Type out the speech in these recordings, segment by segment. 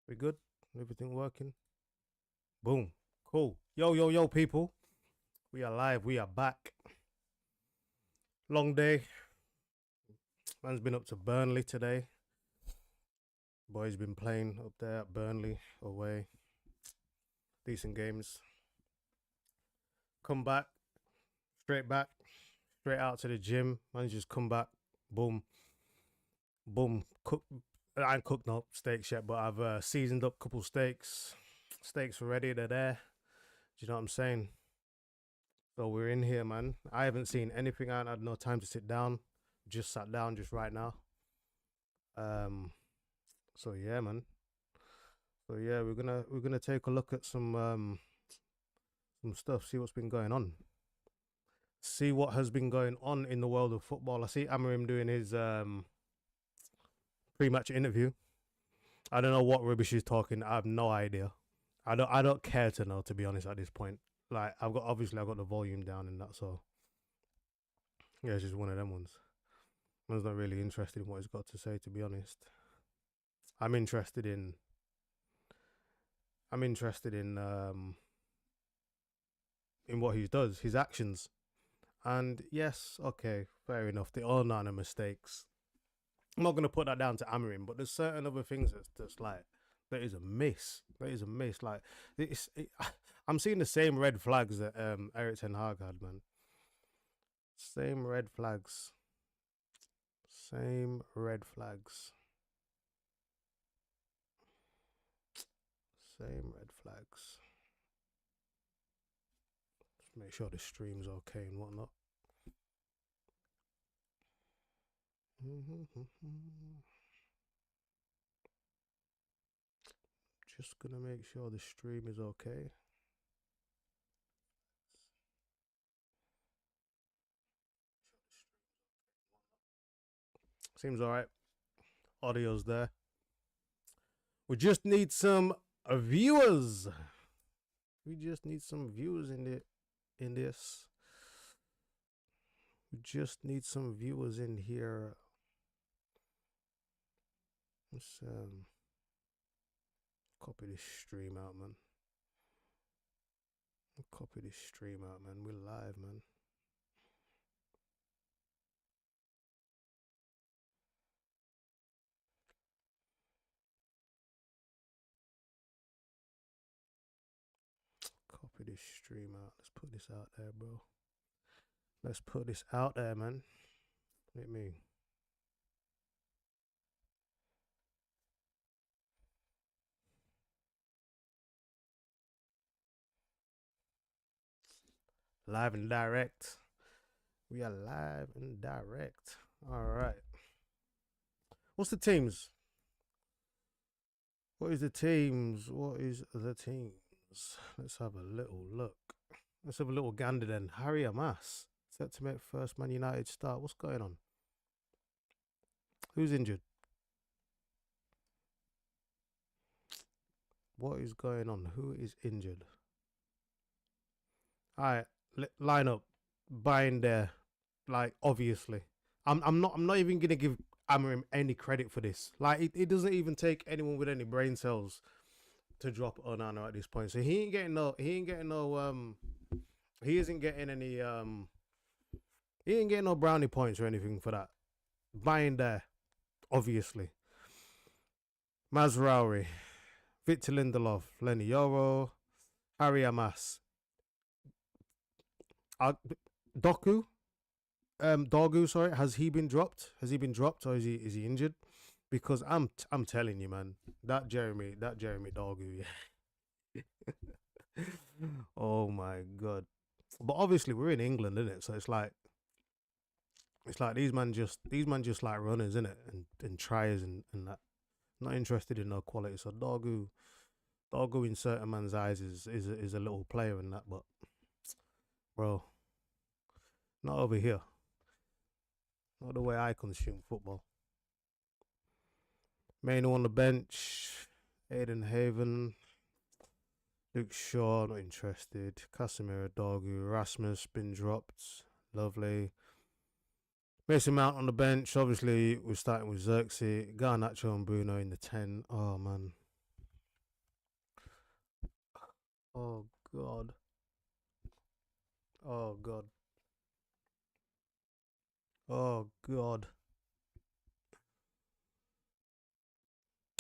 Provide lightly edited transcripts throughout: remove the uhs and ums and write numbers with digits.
We good? Everything working? Boom. Cool. Yo, yo, yo, people. We are live. We are back. Long day. Man's been up to Burnley today. Boys been playing up there at Burnley away. Decent games. Come back. Straight out to the gym. Man just come back. Boom. Boom. Cook. I ain't cooked no steaks yet, but I've seasoned up a couple steaks. Steaks are ready. They're there. Do you know what I'm saying? So we're in here, man. I haven't seen anything. I had no time to sit down. Just sat down just right now. Um. So yeah, man. So yeah, we're gonna take a look at some stuff. See what's been going on. See what has been going on in the world of football. I see Amarim doing his pre-match interview. I don't know what rubbish he's talking. I have no idea. I don't care to know, to be honest, at this point. Like I've got the volume down and that, so yeah, it's just one of them ones. I was not really interested in what he's got to say, to be honest. I'm interested in I'm interested in what he does, his actions. And yes, okay, fair enough. They all know mistakes. I'm not gonna put that down to Amarim, but there's certain other things that's just like that is a miss. That is a miss. Like I'm seeing the same red flags that Eric Ten Hag had, man. Same red flags. Same red flags. Same red flags. Just make sure the stream's okay and whatnot. Just gonna make sure the stream is okay. Seems alright. Audio's there. We just need some viewers. We just need some viewers in this. We just need some viewers in here. Let's copy this stream out, man. Copy this stream out, man. We're live, man. Copy this stream out. Let's put this out there, bro. Let's put this out there, man. Let me. Live and direct. We are live and direct. All right. What's the teams? What is the teams? What is the teams? Let's have a little look. Let's have a little gander then. Harry Amas set to make first Man United start. What's going on? Who's injured? What is going on? Who is injured? All right, line up. Buying there, like obviously. I'm not even gonna give Amarim any credit for this. Like it doesn't even take anyone with any brain cells to drop Onana at this point. So he isn't getting any he ain't getting no brownie points or anything for that. Buying there, obviously. Mazraoui, Victor Lindelof, Lenny Yoro, Harry Amas, Doku, Dorgu, sorry, has he been dropped? Has he been dropped or is he injured? Because I'm telling you, man, that Jeremy Dorgu, yeah. Oh my god. But obviously we're in England, isn't it? So it's like these man just like runners, isn't it? And tries and that. Not interested in no quality. So Dorgu in certain man's eyes is a little player in that, but bro, not over here. Not the way I consume football. Mainu on the bench. Aiden Haven. Luke Shaw, not interested. Casemiro, Dorgu, Rasmus, been dropped. Lovely. Mason Mount on the bench. Obviously, we're starting with Xerxes. Garnacho and Bruno in the 10. Oh, man. Oh God. Oh God. Oh God.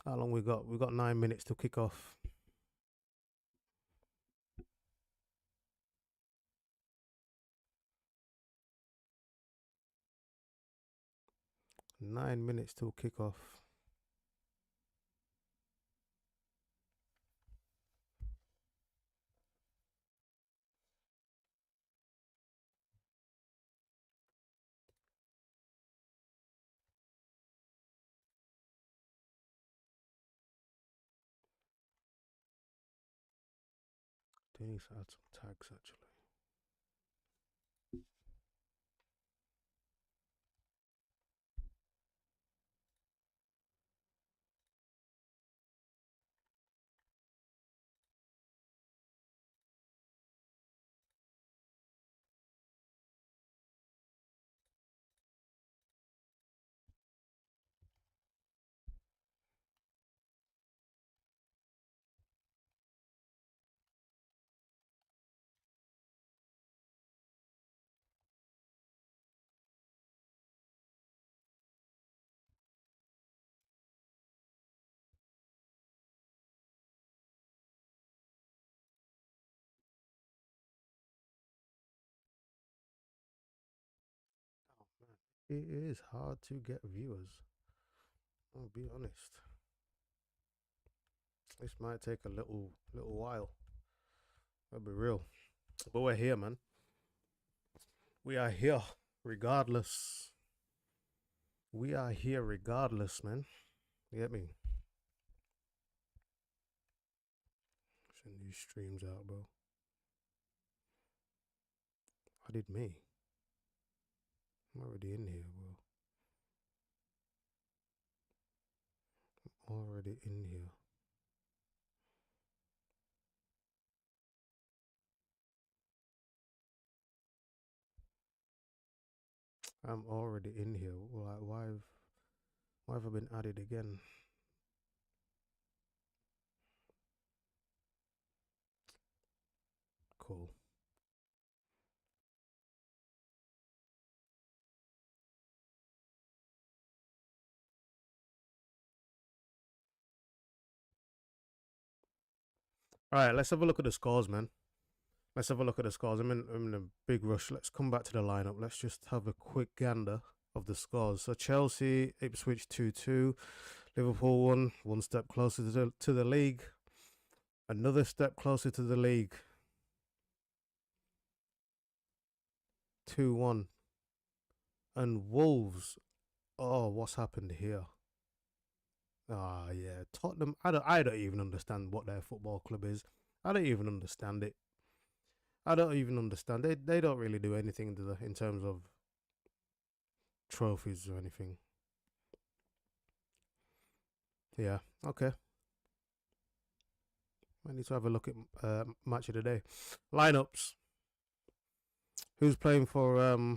How long we got? We got 9 minutes to kick off. 9 minutes till kick off. Do need to add some tags actually. It is hard to get viewers. I'll be honest. This might take a little while. I'll be real. But we're here, man. We are here regardless. We are here regardless, man. You get me? Send these streams out, bro. I did me. I'm already in here, bro. Already in here. I'm already in here. Like, why have I been added again? Cool. All right, let's have a look at the scores, man. Let's have a look at the scores. I'm in a big rush. Let's come back to the lineup. Let's just have a quick gander of the scores. So Chelsea, Ipswich 2-2. Liverpool 1 step closer to the league. Another step closer to the league. 2-1. And Wolves. Oh, what's happened here? Ah, yeah. Tottenham. I don't even understand what their football club is. I don't even understand it. I don't even understand. They don't really do anything in terms of trophies or anything. Yeah. Okay. I need to have a look at match of the day. Lineups. Who's playing for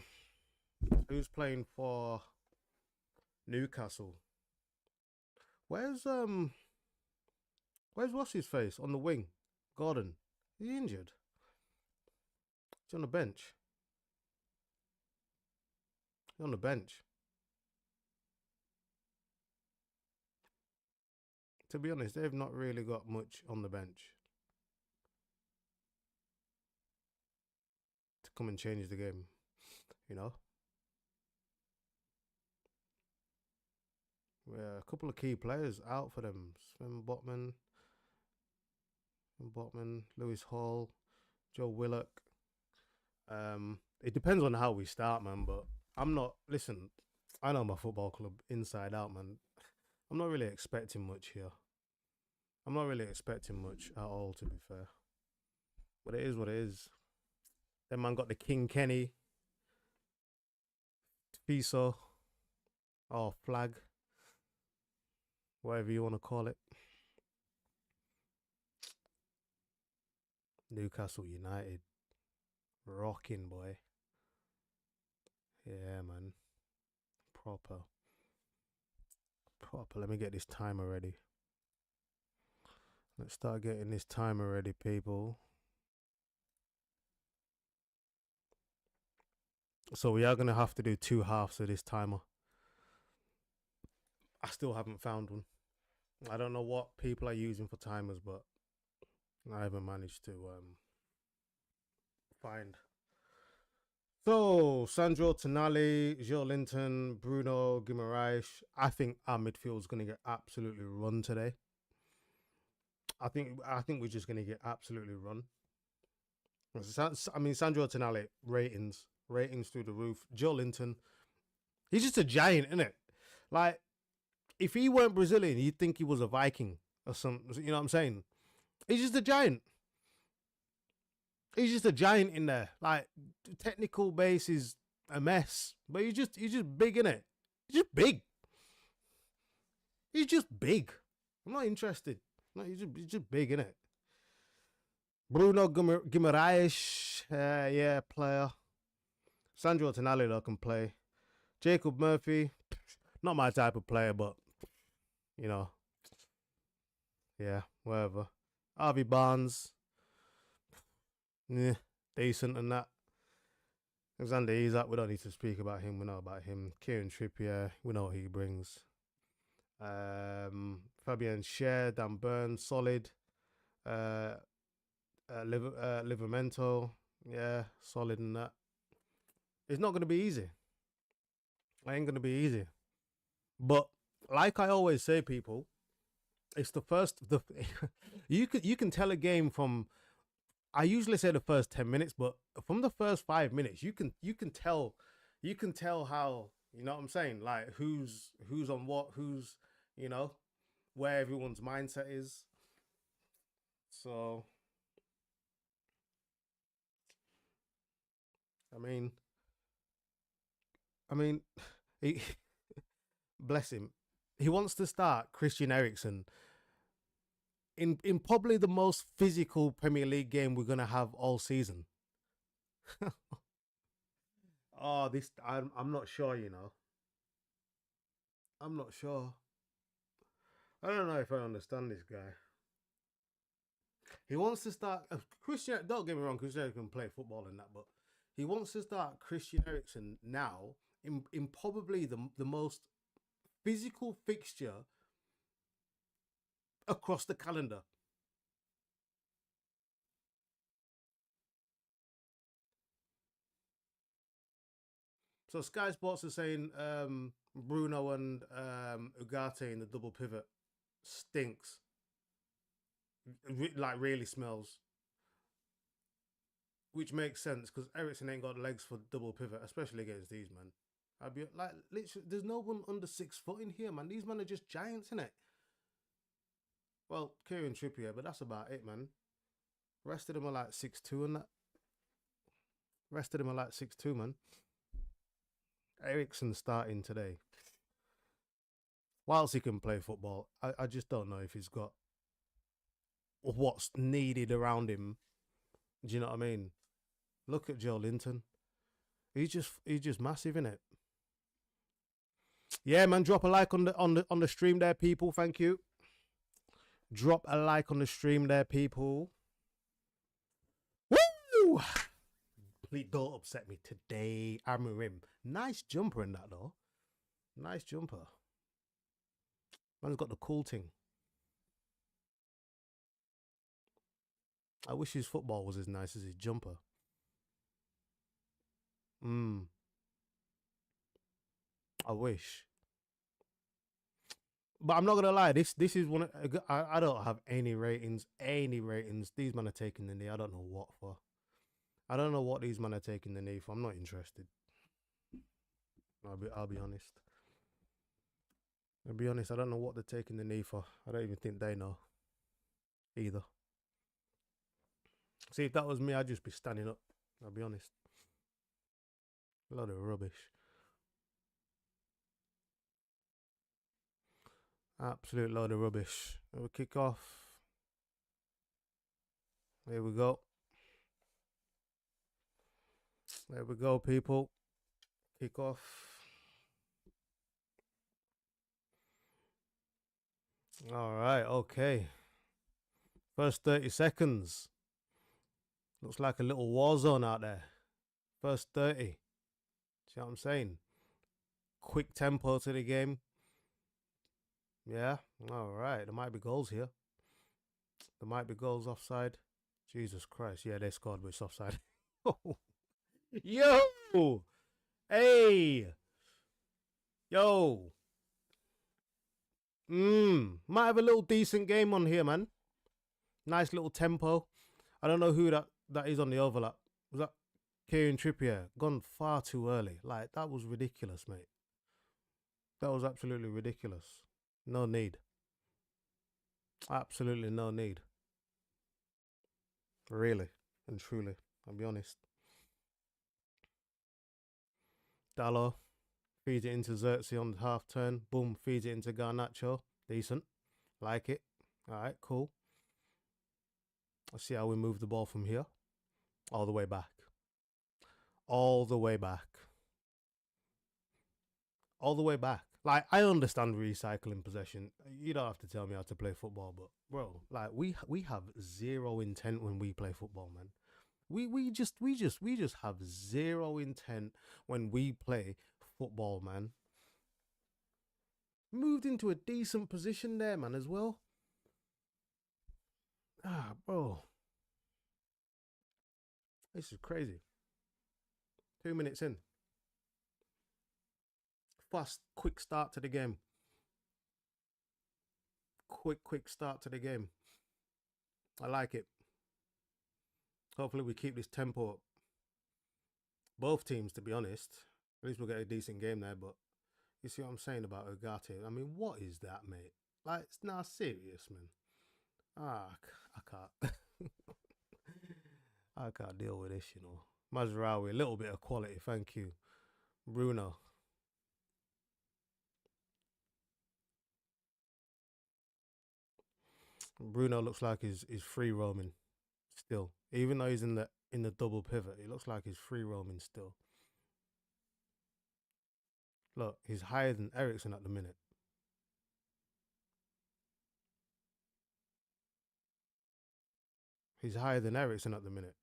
Newcastle? Where's where's what's his face on the wing? Gordon. Is he injured? He's on the bench. He's on the bench. To be honest, they've not really got much on the bench to come and change the game, you know? Yeah, a couple of key players out for them. Botman, Lewis Hall, Joe Willock. It depends on how we start, man, but I'm not listen, I know my football club inside out, man. I'm not really expecting much here. I'm not really expecting much at all, to be fair. But it is what it is. Then man got the King Kenny, FISO, or flag, whatever you want to call it. Newcastle United. Rocking, boy. Yeah, man. Proper. Proper. Let me get this timer ready. Let's start getting this timer ready, people. So we are gonna have to do two halves of this timer. I still haven't found one. I don't know what people are using for timers, but I haven't managed to find. So Sandro Tonali, Joe Linton, Bruno Guimaraes. I think our midfield is gonna get absolutely run today. I think we're just gonna get absolutely run. I mean, Sandro Tonali ratings through the roof. Joe Linton, he's just a giant, isn't it? Like if he weren't Brazilian, you'd think he was a Viking or some. You know what I'm saying? He's just a giant. He's just a giant in there. Like technical base is a mess, but he's just big in it. He's just big. He's just big. I'm not interested. No, he's just big in it. Bruno Guimaraes, yeah, player. Sandro Tonali though can play. Jacob Murphy, not my type of player, but you know, yeah, whatever. Harvey Barnes, yeah, decent and that. Alexander Isak, we don't need to speak about him. We know about him. Kieran Trippier, we know what he brings. Fabian Schär, Dan Burn, solid. Uh, Livermento, yeah, solid in that. It's not going to be easy. It ain't going to be easy. But like I always say, people, it's the first. You can tell a game from. I usually say the first 10 minutes, but from the first 5 minutes, you can tell how you know what I'm saying. Like who's on what, who's you know where everyone's mindset is. So I mean, I mean, he, bless him. He wants to start Christian Eriksen in probably the most physical Premier League game we're gonna have all season. Oh, this I'm not sure. I'm not sure. I don't know if I understand this guy. He wants to start Christian. Don't get me wrong, Christian Eriksen can play football and that, but he wants to start Christian Eriksen now in probably the most physical fixture across the calendar. So Sky Sports are saying Bruno and Ugarte in the double pivot stinks. Like really smells, which makes sense because Ericsson ain't got legs for double pivot, especially against these man. I'd be like, literally, there's no one under 6 foot in here, man. These men are just giants, in it. Well, Kieran Trippier, but that's about it, man. Rest of them are like 6'2" and that. Rest of them are like 6'2", man. Ericsson starting today. Whilst he can play football, I just don't know if he's got what's needed around him. Do you know what I mean? Look at Joe Linton. He's just massive in it. Yeah, man. Drop a like on the stream there, people. Thank you. Drop a like on the stream there, people. Woo! Please don't upset me today. Amarim. Nice jumper in that though. Nice jumper. Man's got the cool thing. I wish his football was as nice as his jumper. Mm. I wish. But I'm not gonna lie. This is one. I don't have any ratings. Any ratings. These men are taking the knee. I don't know what for. I don't know what these men are taking the knee for. I'm not interested. I'll be honest. I'll be honest. I don't know what they're taking the knee for. I don't even think they know either. See, if that was me, I'd just be standing up. I'll be honest. A lot of rubbish. Absolute load of rubbish. We kick off. Here we go. There we go, people. Kick off. All right, okay. First 30 seconds. Looks like a little war zone out there. First 30. See what I'm saying? Quick tempo to the game. Yeah. All right. There might be goals here. There might be goals offside. Jesus Christ. Yeah, they scored, but it's offside. Yo! Hey! Yo! Might have a little decent game on here, man. Nice little tempo. I don't know who that is on the overlap. Was that Kieran Trippier? Gone far too early. Like, that was ridiculous, mate. That was absolutely ridiculous. No need. Absolutely no need. Really and truly. I'll be honest. Dallo feeds it into Xerxes on the half turn. Boom, feeds it into Garnacho. Decent. Like it. All right, cool. Let's see how we move the ball from here. All the way back. All the way back. All the way back. Like, I understand recycling possession. You don't have to tell me how to play football, but bro, like we have zero intent when we play football, man. We just have zero intent when we play football, man. Moved into a decent position there, man, as well. Ah, bro. This is crazy. 2 minutes in. Fast, quick start to the game. Quick start to the game. I like it. Hopefully we keep this tempo up. Both teams, to be honest. At least we'll get a decent game there, but you see what I'm saying about Ugarte? I mean, what is that, mate? Like, it's not serious, man. I can't. I can't deal with this, you know. Mazraoui, a little bit of quality, thank you. Bruno. Bruno looks like he's free roaming still. Even though he's in the double pivot, it looks like he's free roaming still. Look, he's higher than Ericsson at the minute. He's higher than Ericsson at the minute.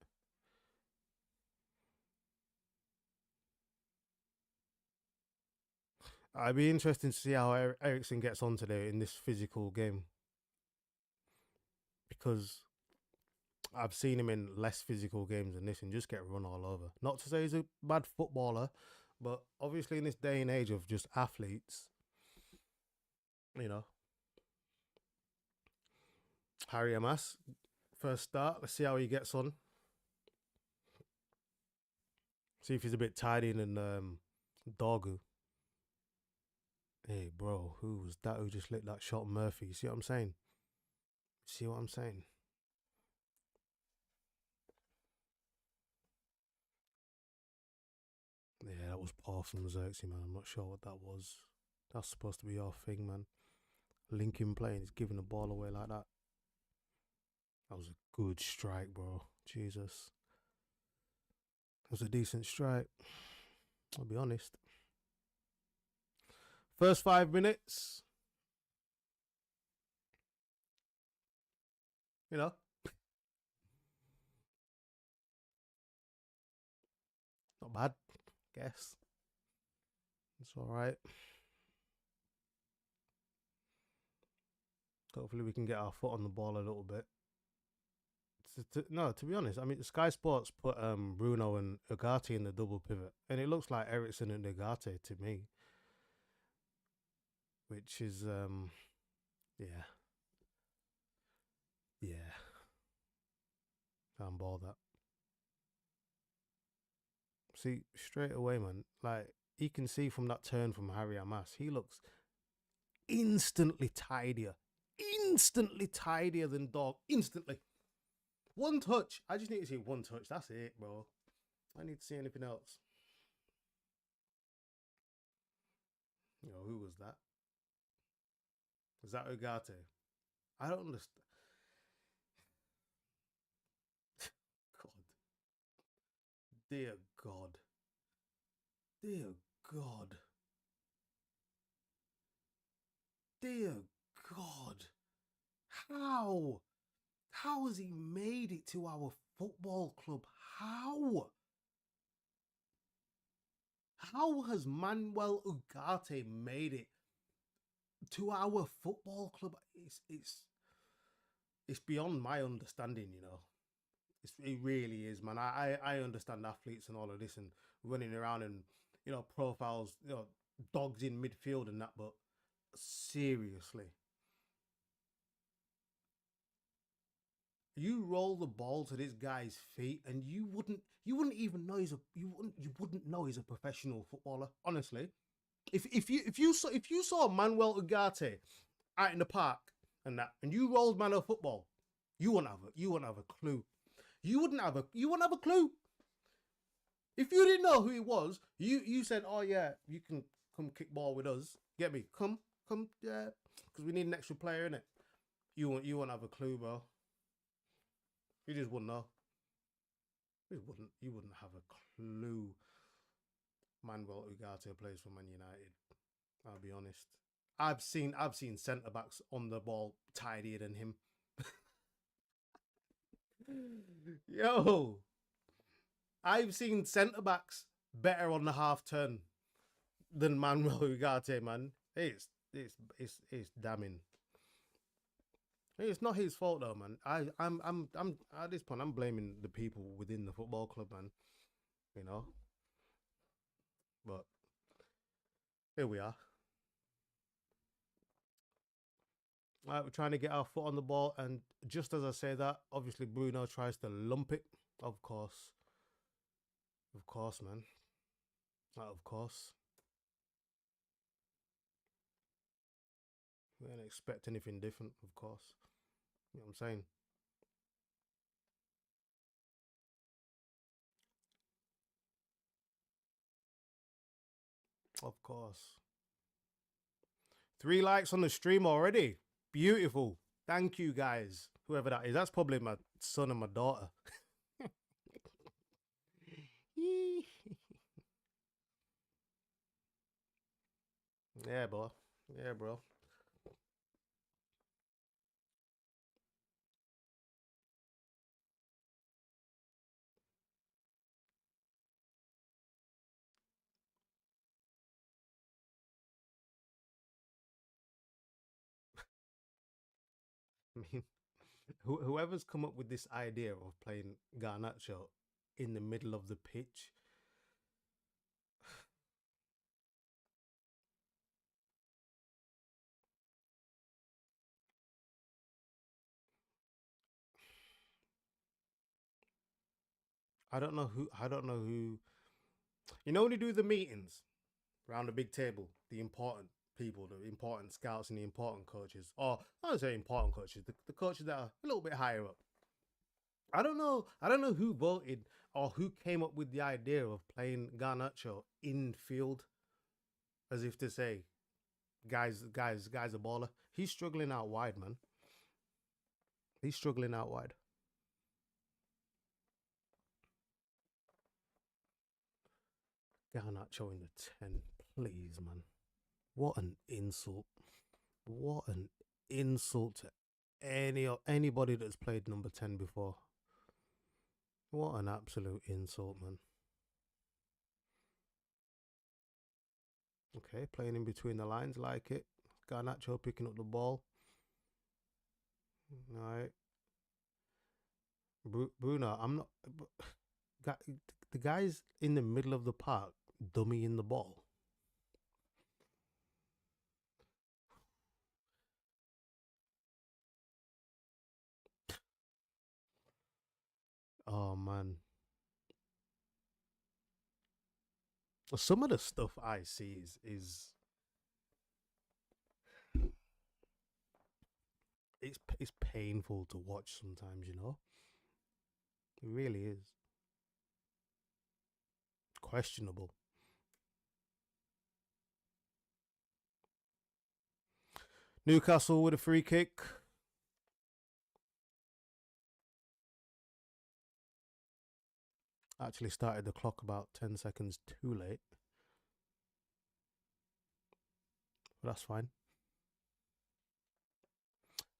I'd be interested to see how Ericsson gets on today in this physical game because I've seen him in less physical games than this and just get run all over. Not to say he's a bad footballer, but obviously in this day and age of just athletes, you know, Harry Amas, first start. Let's see how he gets on. See if he's a bit tidy and Dorgu. Hey, bro, who was that who just lit that shot, Murphy? See what I'm saying? See what I'm saying? Yeah, that was poor from Xerxes, man. I'm not sure what that was. That's supposed to be your thing, man. Lincoln playing, he's giving the ball away like that. That was a good strike, bro. Jesus. It was a decent strike. I'll be honest. First 5 minutes, you know, not bad, guess. It's all right. Hopefully we can get our foot on the ball a little bit. No, to be honest, I mean Sky Sports put Bruno and Ugarte in the double pivot, and it looks like Ericsson and Ugarte to me, which is yeah, yeah, can't ball that. See straight away, man. Like you can see from that turn from Harry Amas, he looks instantly tidier than Dog. Instantly, one touch. I just need to see one touch. That's it, bro. I need to see anything else. You know, who was that? Was that Ugarte? I don't understand. God, dear God, dear God, dear God. How? How has he made it to our football club? How? How has Manuel Ugarte made it to our football club? It's beyond my understanding, you know. It really is, man. I understand athletes and all of this and running around and profiles, dogs in midfield and that, but seriously, you roll the ball to this guy's feet and you wouldn't even know you wouldn't know he's a professional footballer. Honestly, if you saw Manuel Ugarte out in the park and that, and you rolled Manuel football, you wouldn't have a clue. You wouldn't have a clue. If you didn't know who he was, you said, "Oh yeah, you can come kick ball with us. Get me? Come, yeah, because we need an extra player in it." You won't have a clue, bro. You just wouldn't know. You wouldn't have a clue. Manuel Ugarte plays for Man United. I'll be honest. I've seen centre backs on the ball tidier than him. Yo, I've seen centre backs better on the half turn than Manuel Ugarte, man. It's damning. It's not his fault though, man. I'm at this point I'm blaming the people within the football club, man. You know, but here we are. We're trying to get our foot on the ball, and just as I say that, obviously Bruno tries to lump it. Of course, man. Of course, we don't expect anything different. Of course, you know what I'm saying. Of course. 3 likes on the stream already. Beautiful. Thank you guys. Whoever that is. That's probably my son and my daughter. Yeah, bro. Yeah, bro. I mean, whoever's come up with this idea of playing Garnacho in the middle of the pitch, I don't know who. I don't know who. You know when you do the meetings around the big table, the important people, the important scouts and the important coaches, or I don't say important coaches, the coaches that are a little bit higher up. I don't know. I don't know who voted or who came up with the idea of playing Garnacho in field, as if to say, guys, a baller. He's struggling out wide, man. He's struggling out wide. Garnacho in the 10, please, man. What an insult. What an insult to anybody that's played number 10 before. What an absolute insult, man. Okay, playing in between the lines, like it. Garnacho picking up the ball. All right. Bruno, I'm not. The guy's in the middle of the park, dummying the ball. Oh man, some of the stuff I see is it's painful to watch sometimes. You know, it really is questionable. Newcastle with a free kick. Actually started the clock about 10 seconds too late. But that's fine.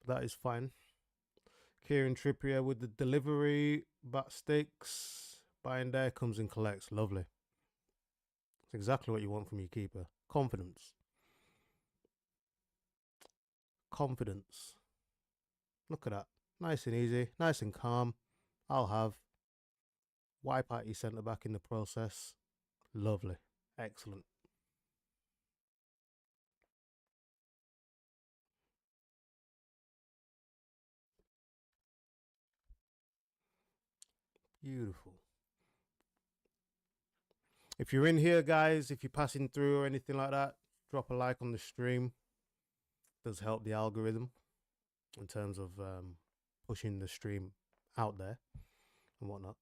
That is fine. Kieran Trippier with the delivery. Bat sticks. Bayern there comes and collects. Lovely. It's exactly what you want from your keeper. Confidence. Confidence. Look at that. Nice and easy. Nice and calm. I'll have. Wipe out your centre back in the process. Lovely. Excellent. Beautiful. If you're in here, guys, if you're passing through or anything like that, drop a like on the stream. Does help the algorithm in terms of pushing the stream out there and whatnot.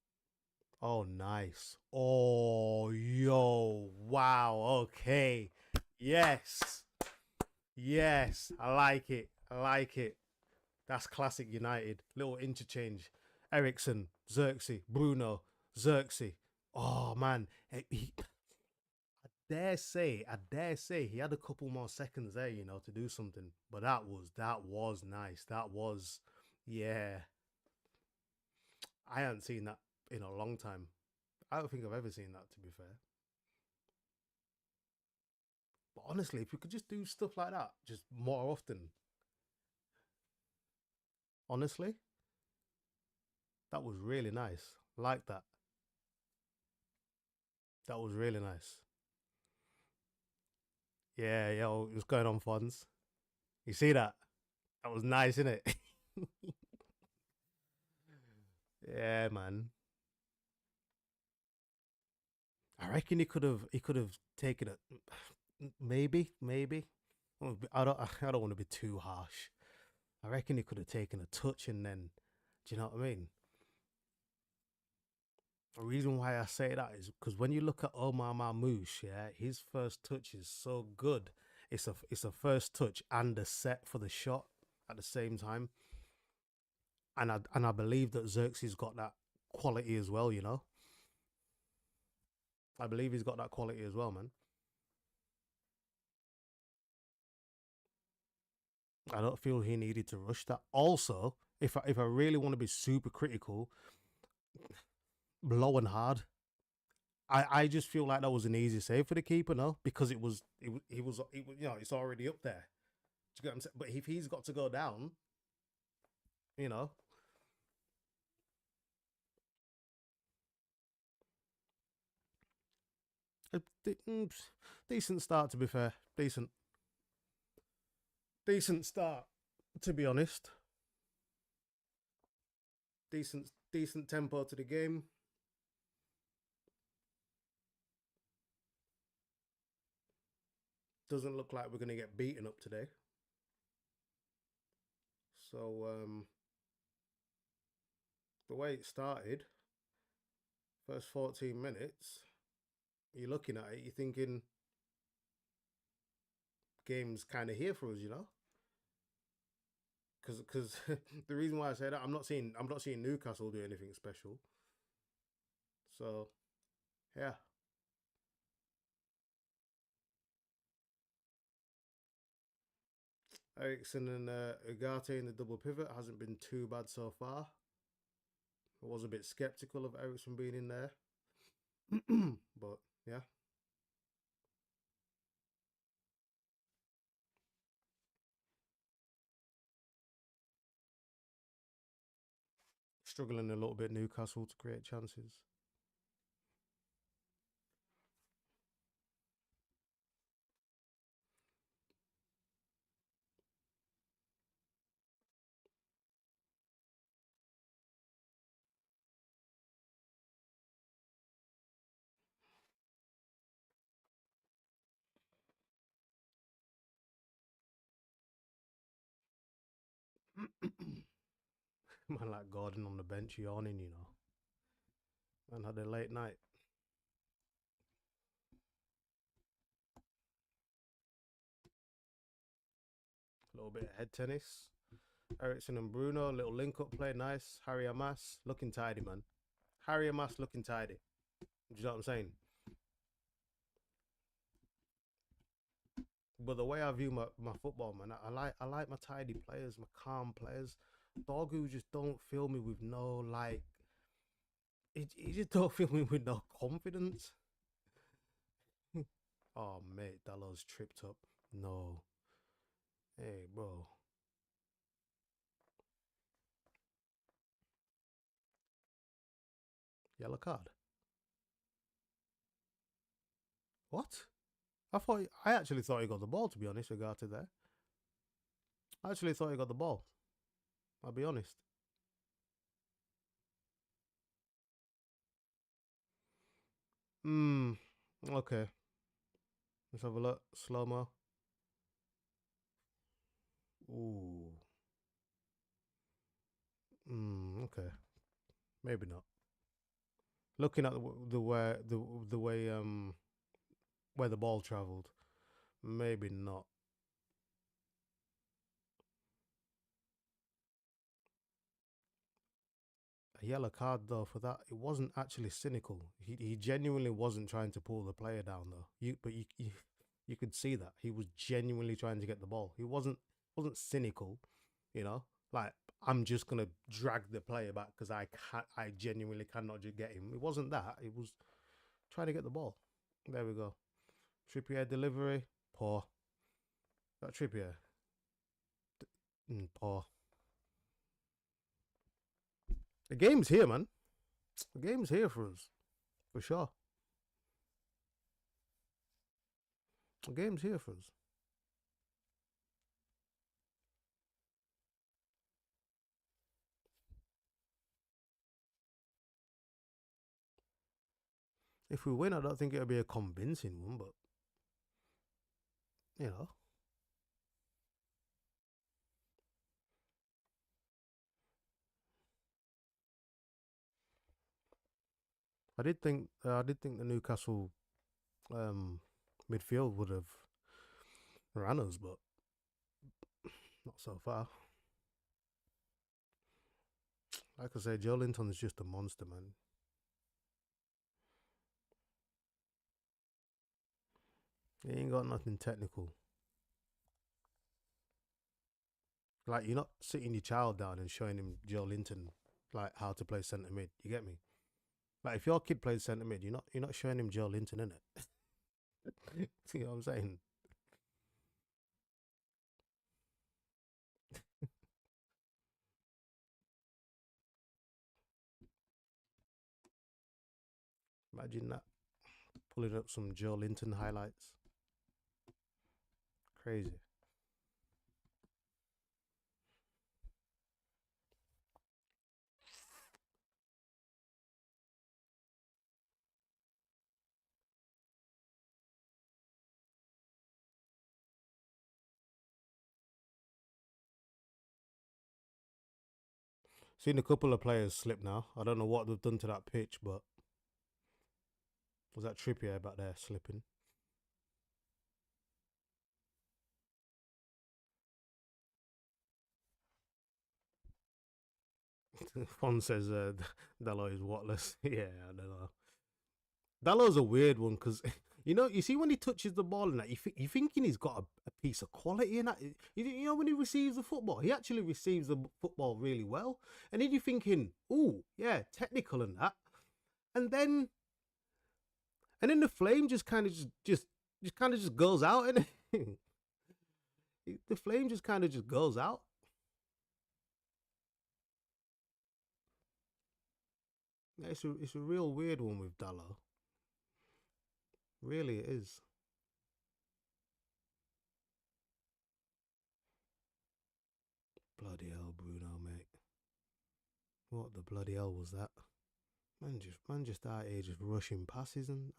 Oh, nice. Oh, yo. Wow. Okay. Yes. Yes. I like it. I like it. That's classic United. Little interchange. Ericsson, Xerxes, Bruno, Xerxes. Oh, man. I dare say he had a couple more seconds there, to do something. But that was nice. That was, yeah. I hadn't seen that in a long time. I don't think I've ever seen that, to be fair. But honestly, if we could just do stuff like that, just more often, honestly, that was really nice. Like that. That was really nice. Yeah, yo, it was going on, Fonz. You see that? That was nice, isn't it? Yeah, man. I reckon he could have taken it. Maybe. I don't want to be too harsh. I reckon he could have taken a touch and then, do you know what I mean? The reason why I say that is because when you look at Omar Marmoush, yeah, his first touch is so good. It's a first touch and a set for the shot at the same time, and I believe that Xerxes got that quality as well. I believe he's got that quality as well, man. I don't feel he needed to rush that. Also, if I really want to be super critical, low and hard. I just feel like that was an easy save for the keeper, no, because it's already up there. Do you get what I'm saying? But if he's got to go down, you know, a decent start to be fair, decent start to be honest, decent tempo to the game. Doesn't look like we're gonna get beaten up today. So the way it started, first 14 minutes, you're looking at it, you're thinking game's kind of here for us, because the reason why I say that I'm not seeing Newcastle do anything special. So yeah, Ericsson and Ugarte in the double pivot hasn't been too bad so far. I was a bit skeptical of Ericsson being in there, but yeah, struggling a little bit Newcastle to create chances. Man, like Gordon on the bench yawning. Man had a late night. A little bit of head tennis. Ericsson and Bruno, little link up play, nice. Harry Amas looking tidy, man. Harry Amas looking tidy. Do you know what I'm saying? But the way I view my football, man, I like my tidy players, my calm players. Dog who just don't fill me with no like. It just don't fill me with no confidence. Oh, mate, Dallow's tripped up. No. Hey, bro. Yellow card. What? I actually thought he got the ball, to be honest, regarding there. I actually thought he got the ball. I'll be honest. Hmm. Okay. Let's have a look. Slow mo. Ooh. Hmm. Okay. Maybe not. Looking at the way where the ball travelled, maybe not. A yellow card though for that. It wasn't actually cynical. He genuinely wasn't trying to pull the player down though. You could see that he was genuinely trying to get the ball. He wasn't cynical, you know. Like I'm just gonna drag the player back because I genuinely cannot just get him. It wasn't that. It was trying to get the ball. There we go. Trippier delivery poor. That Trippier poor. The game's here, man. The game's here for us for sure. The game's here for us. If we win, I don't think it'll be a convincing one, but you know, I did think the Newcastle um, midfield would have ran us, but not so far. Like I say, Joe Linton's just a monster, man. He ain't got nothing technical. Like you're not sitting your child down and showing him Joe Linton like how to play centre mid. You get me? Like if your kid plays centre mid, you're not showing him Joe Linton in it. See what I'm saying? Imagine that pulling up some Joe Linton highlights. Crazy. Seen a couple of players slip now. I don't know what they've done to that pitch, but was that Trippier back there slipping? Fon says Dallo is whatless. Yeah, I don't know. Dallo's a weird one because you see when he touches the ball and that, you thinking he's got a piece of quality in that. You know when he receives the football, he actually receives the football really well, and then you're thinking, oh yeah, technical and that, and then the flame just kind of just kind of just goes out, and the flame just kind of just goes out. Yeah, it's a real weird one with Dallo. Really, it is. Bloody hell, Bruno, mate. What the bloody hell was that? Man just out here just rushing passes and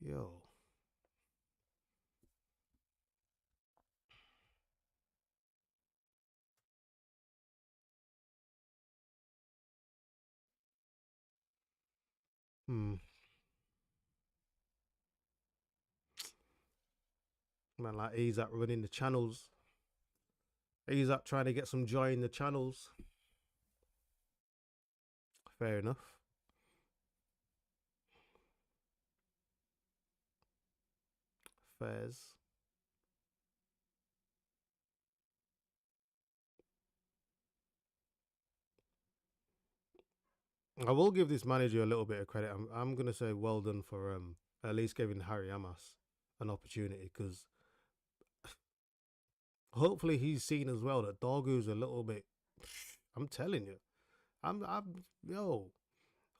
yo. Hmm. Man, like he's at running the channels. He's at trying to get some joy in the channels. Fair enough. Fairs. I will give this manager a little bit of credit. I'm gonna say well done for At least giving Harry Amas an opportunity because hopefully he's seen as well that Dorgu's a little bit. I'm telling you, yo.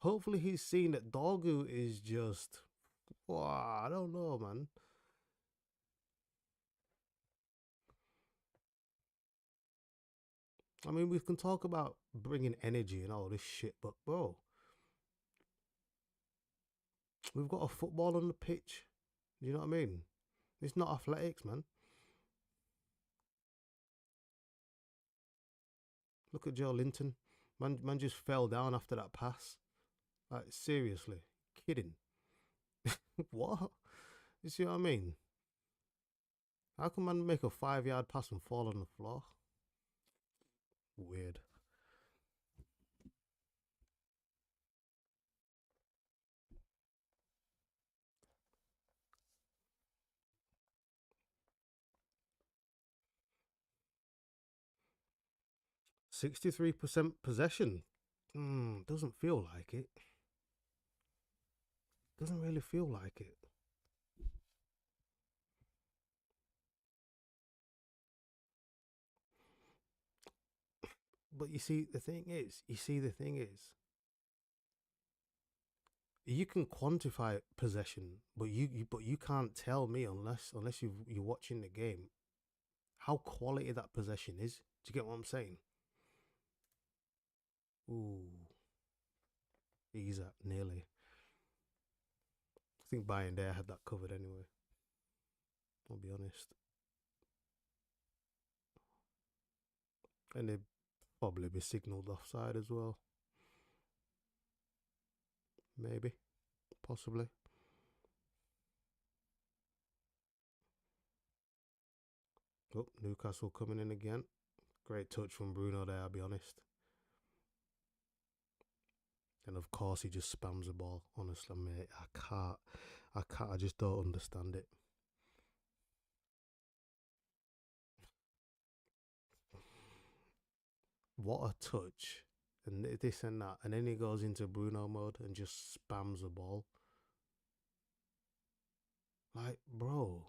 Hopefully he's seen that Dorgu is just. Wow, I don't know, man. I mean, we can talk about bringing energy and all this shit, but bro, we've got a football on the pitch. You know what I mean? It's not athletics, man. Look at Joe Linton. Man just fell down after that pass. Like, seriously. Kidding. What? You see what I mean? How can man make a 5 yard pass and fall on the floor? Weird. 63% possession. Doesn't feel like it. Doesn't really feel like it. But the thing is, you can quantify possession, but you can't tell me unless you're watching the game how quality that possession is. Do you get what I'm saying? Ooh, he's at nearly. I think Bayern there had that covered anyway. I'll be honest, and they'd probably be signalled offside as well. Maybe, possibly. Oh, Newcastle coming in again. Great touch from Bruno there. I'll be honest. And of course, he just spams the ball. Honestly, mate, I can't. I can't. I just don't understand it. What a touch. And this and that. And then he goes into Bruno mode and just spams the ball. Like, bro.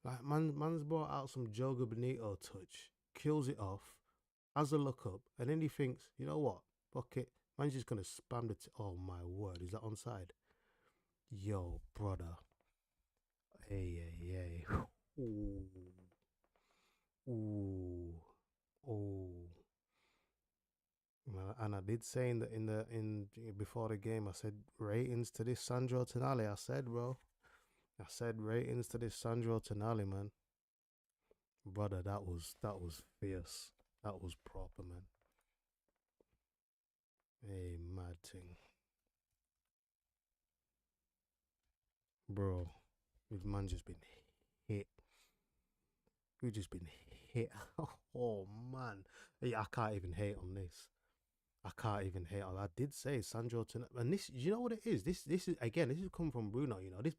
Like, man's brought out some Joga Benito touch, kills it off, has a look up, and then he thinks, you know what? Fuck it. Man's just going to spam the. Oh, my word. Is that onside? Yo, brother. Hey, hey, hey. Ooh. Ooh. Ooh. And I did say in before the game, I said ratings to this Sandro Tonali. I said, bro, I said ratings to this Sandro Tonali, man. Brother, that was fierce. That was proper, man. Hey, mad thing, bro. This man just been hit. We've just been hit. Oh man, yeah, I can't even hate on this. I can't even hate on. I did say Sandro tonight, and this, you know what it is. This is again. This is coming from Bruno. You know, this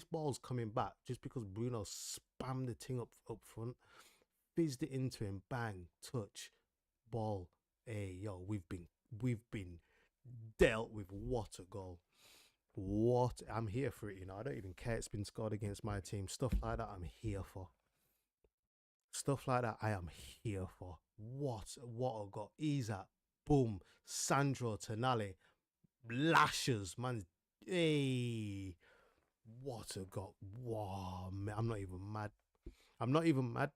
ball's coming back just because Bruno spammed the thing up front, fizzed it into him, bang, touch, ball. Hey, yo, we've been dealt with. What a goal! What I'm here for it. You know, I don't even care. It's been scored against my team. Stuff like that, I'm here for. Stuff like that, I am here for. What a goal! He's at boom. Sandro Tonali lashes, man. Hey, what a goal! Wow, man, I'm not even mad. I'm not even mad.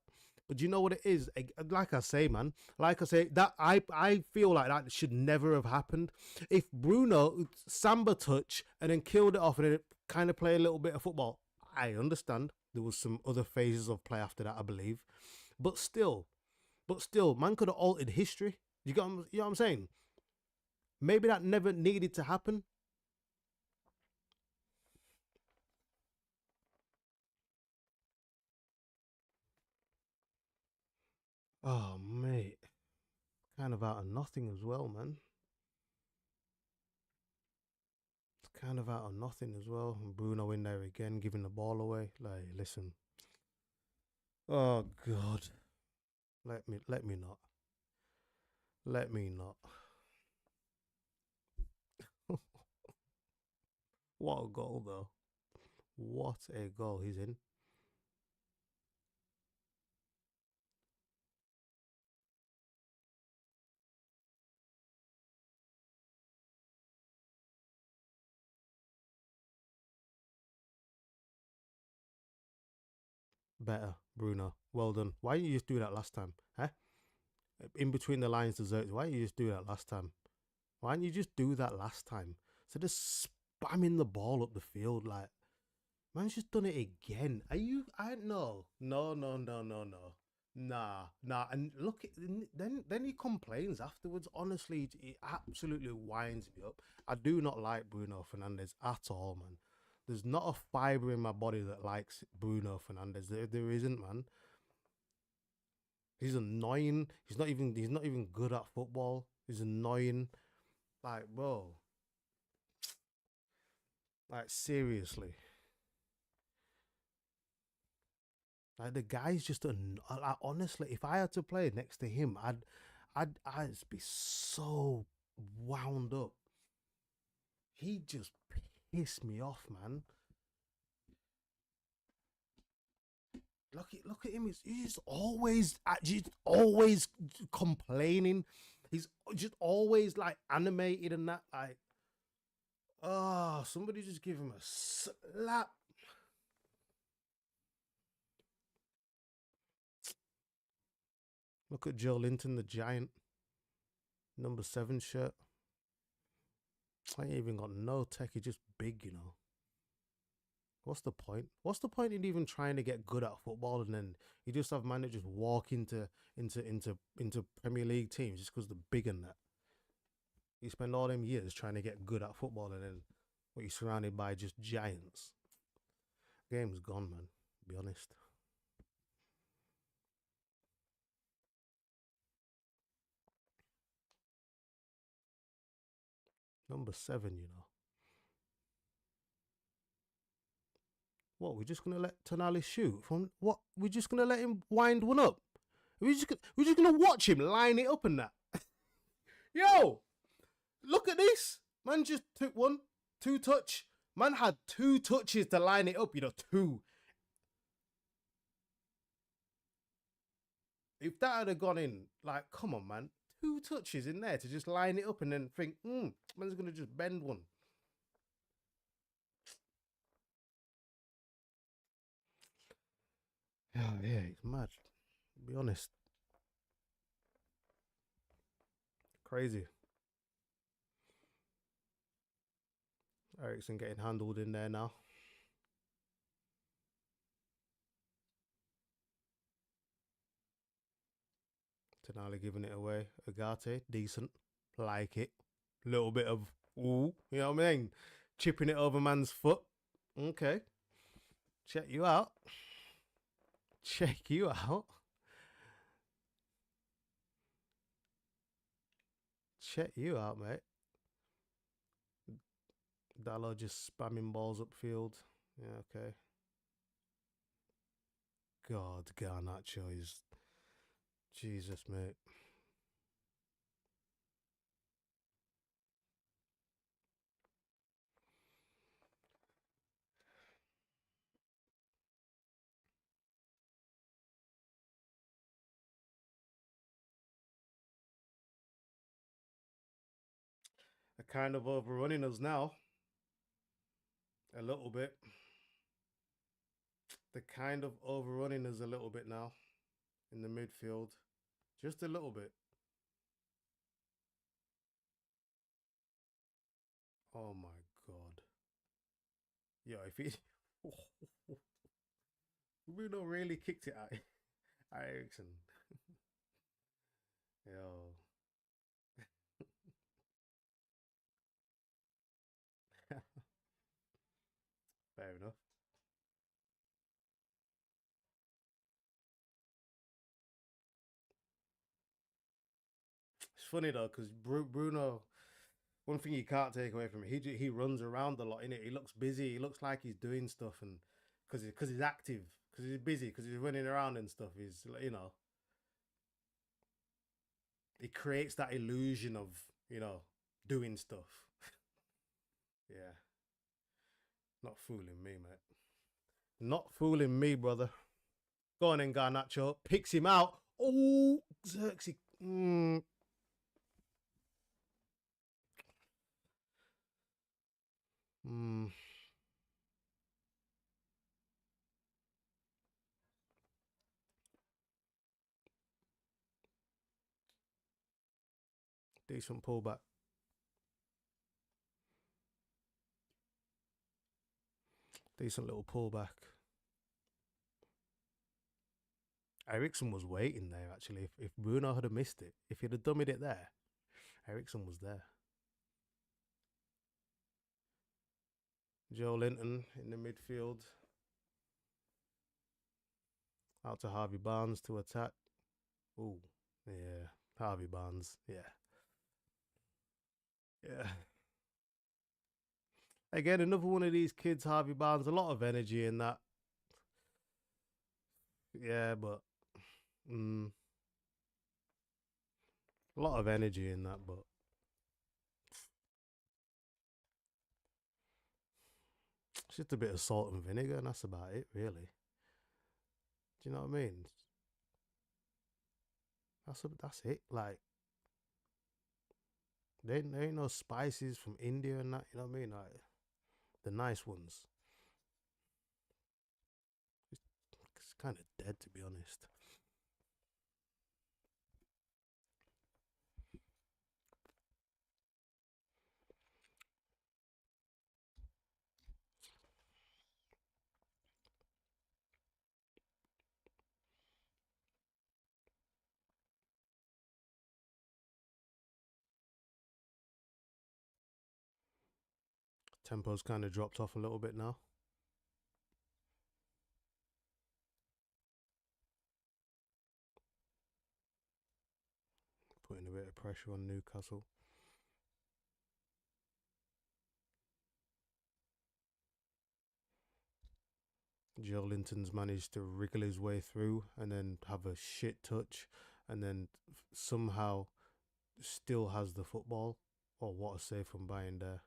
But you know what it is? Like I say, man. Like I say, that I feel like that should never have happened. If Bruno samba touch and then killed it off and then kind of play a little bit of football, I understand. There was some other phases of play after that, I believe. But still, man could have altered history. You know what I'm saying? Maybe that never needed to happen. Oh, mate. Kind of out of nothing as well, man. It's kind of out of nothing as well. And Bruno in there again, giving the ball away. Like, listen. Oh God. Let me not. Let me not. What a goal, though. What a goal. He's in. Better, Bruno. Well done. Why didn't you just do that last time? Huh? In between the lines, desserts. Why didn't you just do that last time? Why didn't you just do that last time? So just spamming the ball up the field like man's just done it again. Are you? I no, no, no, no, no, no. Nah, nah. And look, then he complains afterwards. Honestly, it absolutely winds me up. I do not like Bruno Fernandez at all, man. There's not a fiber in my body that likes Bruno Fernandez. There isn't, man. He's annoying. He's not even good at football. He's annoying. Like, bro. Like seriously. Like the guy's just like, honestly, if I had to play next to him, I'd be so wound up. He just pissed me off, man. Look at him. He's always complaining. He's just always like animated and that. Like, oh, somebody just give him a slap. Look at Joe Linton, the giant, number 7 shirt. I ain't even got no tech. He's just big, you know. What's the point? What's the point in even trying to get good at football and then you just have managers walk into Premier League teams just because they're big and that? You spend all them years trying to get good at football and then what you're surrounded by just giants. Game's gone, man. To be honest. Number 7, you know. What? We're just gonna let Tonali shoot from what? We're just gonna let him wind one up. We're just gonna watch him line it up and that. Yo, look at this. Man just took one, 2 touch. Man had 2 touches to line it up, you know, 2. If that had gone in, like, come on, man. 2 touches in there to just line it up and then think, man's gonna just bend one. Yeah, yeah, it's mad. To be honest. Crazy. Ericsson getting handled in there now. Tonali giving it away. Agate, decent. Like it. Little bit of ooh, you know what I mean? Chipping it over man's foot. Okay. Check you out. Check you out. Check you out, mate. Dallo just spamming balls upfield. Yeah, okay. God, Garnacho is Jesus, mate. They're kind of overrunning us now. A little bit. They're kind of overrunning us a little bit now in the midfield. Just a little bit. Oh my god. Yo, if he Bruno really kicked it at Ericsson. Yo. Fair enough. It's funny though, because Bruno, one thing you can't take away from him, he runs around a lot in it. He looks busy. He looks like he's doing stuff, and because he's active, because he's busy, because he's running around and stuff. He's he creates that illusion of doing stuff. Yeah, Not fooling me, mate. Not fooling me, brother. Go on then, Garnacho. Picks him out. Oh, Xerxes. Mm. Decent pullback. Decent little pullback. Ericsson was waiting there, actually. If Bruno had missed it, if he'd have dummied it there, Ericsson was there. Joe Linton in the midfield. Out to Harvey Barnes to attack. Ooh, yeah. Harvey Barnes. Yeah. Yeah. Again, another one of these kids, Harvey Barnes, a lot of energy in that. Yeah, but a lot of energy in that, but it's just a bit of salt and vinegar, and that's about it, really. Do you know what I mean? That's it. Like there ain't no spices from India and that. You know what I mean? Like the nice ones. It's kind of dead, to be honest. Tempo's kind of dropped off a little bit now. Putting a bit of pressure on Newcastle. Joe Linton's managed to wriggle his way through and then have a shit touch and then somehow still has the football. Oh, what a save from Bayern there.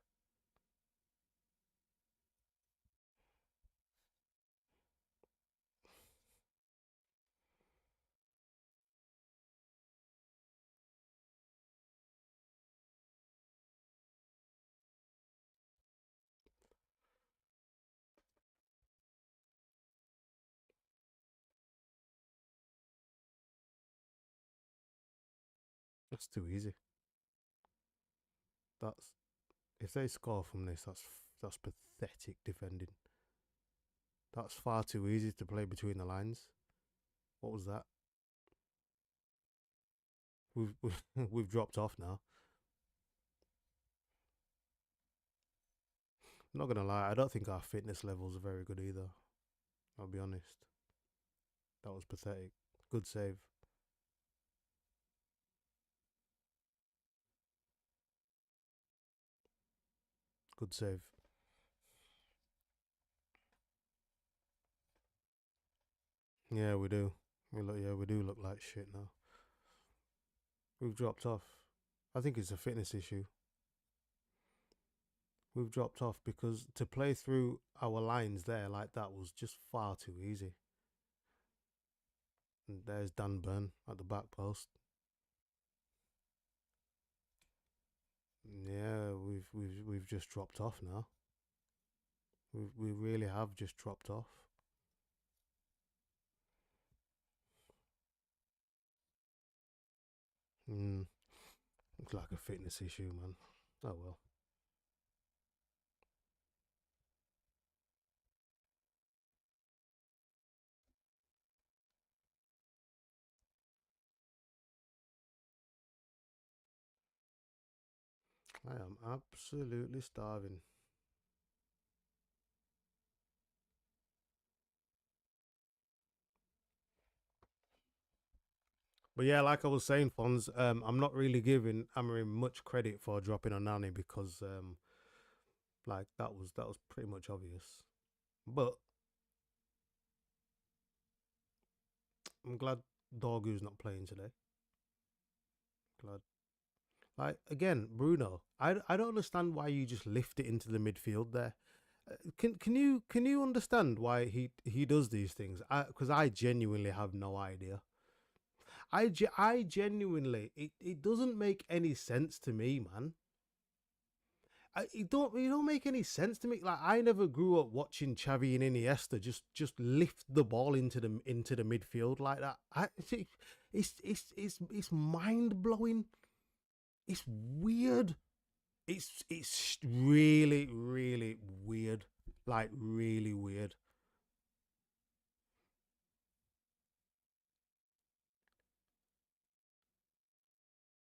That's too easy. That's if they score from this, that's pathetic defending. That's far too easy to play between the lines. What was that? We've dropped off now. I'm not gonna lie, I don't think our fitness levels are very good either. I'll be honest. That was pathetic. Good save. Good save. Yeah, we do. We do look like shit now. We've dropped off. I think it's a fitness issue. We've dropped off because to play through our lines there like that was just far too easy. And there's Dan Burn at the back post. Yeah, we've just dropped off now. We really have just dropped off. Mm, looks like a fitness issue, man. Oh well. I am absolutely starving. But yeah, like I was saying, Fons, I'm not really giving Amarim much credit for dropping on Nani because like that was pretty much obvious. But I'm glad Dorgu's not playing today. Glad. Like again, Bruno. I don't understand why you just lift it into the midfield there. Can you understand why he does these things? Because I genuinely have no idea. I genuinely it doesn't make any sense to me, man. It don't make any sense to me. Like I never grew up watching Xavi and Iniesta just lift the ball into the midfield like that. It's mind blowing. It's weird. It's really really weird. Like really weird.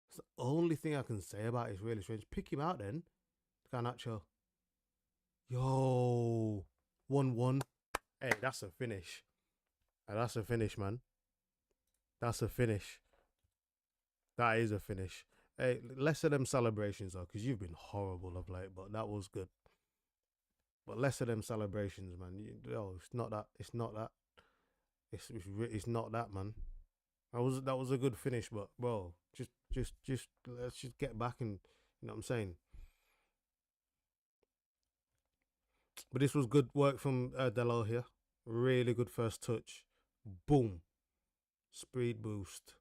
It's the only thing I can say about it is really strange. Pick him out then, Garnacho. Yo, 1-1. Hey, that's a finish. That's a finish, man. That's a finish. That is a finish. Hey, less of them celebrations though, because you've been horrible of late. But that was good. But less of them celebrations, man. It's not that. It's not that. It's not that, man. That was a good finish, but bro, just let's just get back and you know what I'm saying. But this was good work from Delo here. Really good first touch. Boom, speed boost.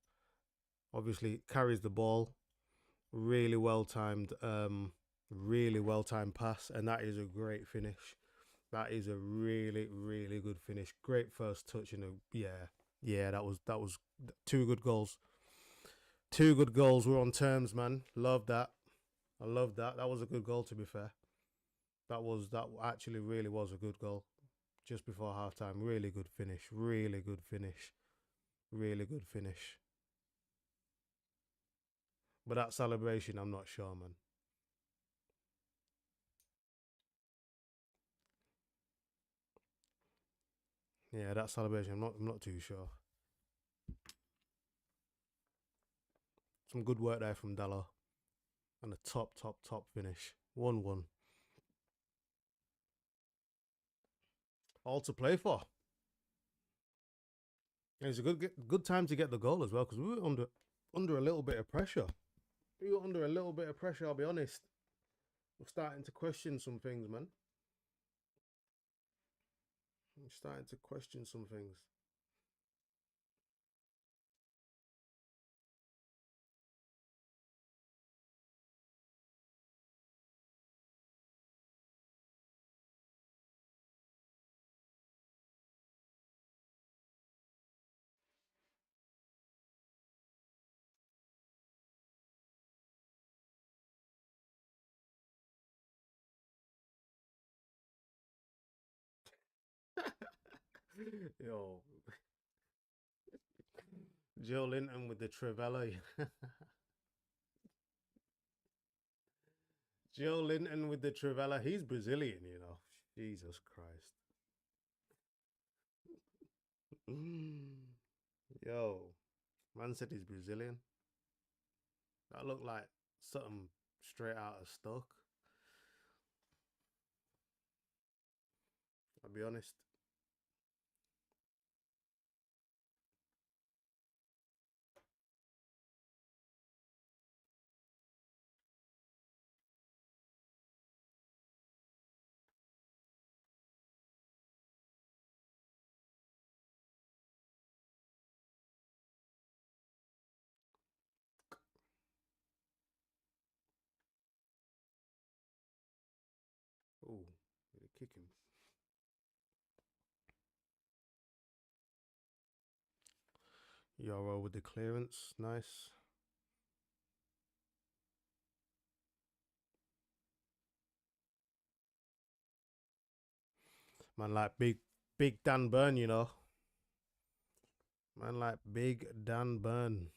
Obviously carries the ball. Really well timed. Really well timed pass, and that is a great finish. That is a really really good finish. Great first touch and a yeah. That was two good goals. Two good goals. We're on terms, man. Love that. I love that. That was a good goal. To be fair, that actually really was a good goal. Just before halftime, really good finish. Really good finish. Really good finish. But that celebration, I'm not sure, man. Yeah, that celebration, I'm not too sure. Some good work there from Della and a top finish. 1-1. All to play for. And it's a good time to get the goal as well because we were under a little bit of pressure. We were under a little bit of pressure. I'll be honest. We're starting to question some things, man. We're starting to question some things. Yo, Joe Linton with the Trivella. Joe Linton with the Trivella. He's Brazilian, you know. Jesus Christ. Yo, man said he's Brazilian. That looked like something straight out of Stoke. I'll be honest. Oh, they kick him. Euro with the clearance. Nice. Man, like big Dan Burn, you know. Man, like big Dan Burn.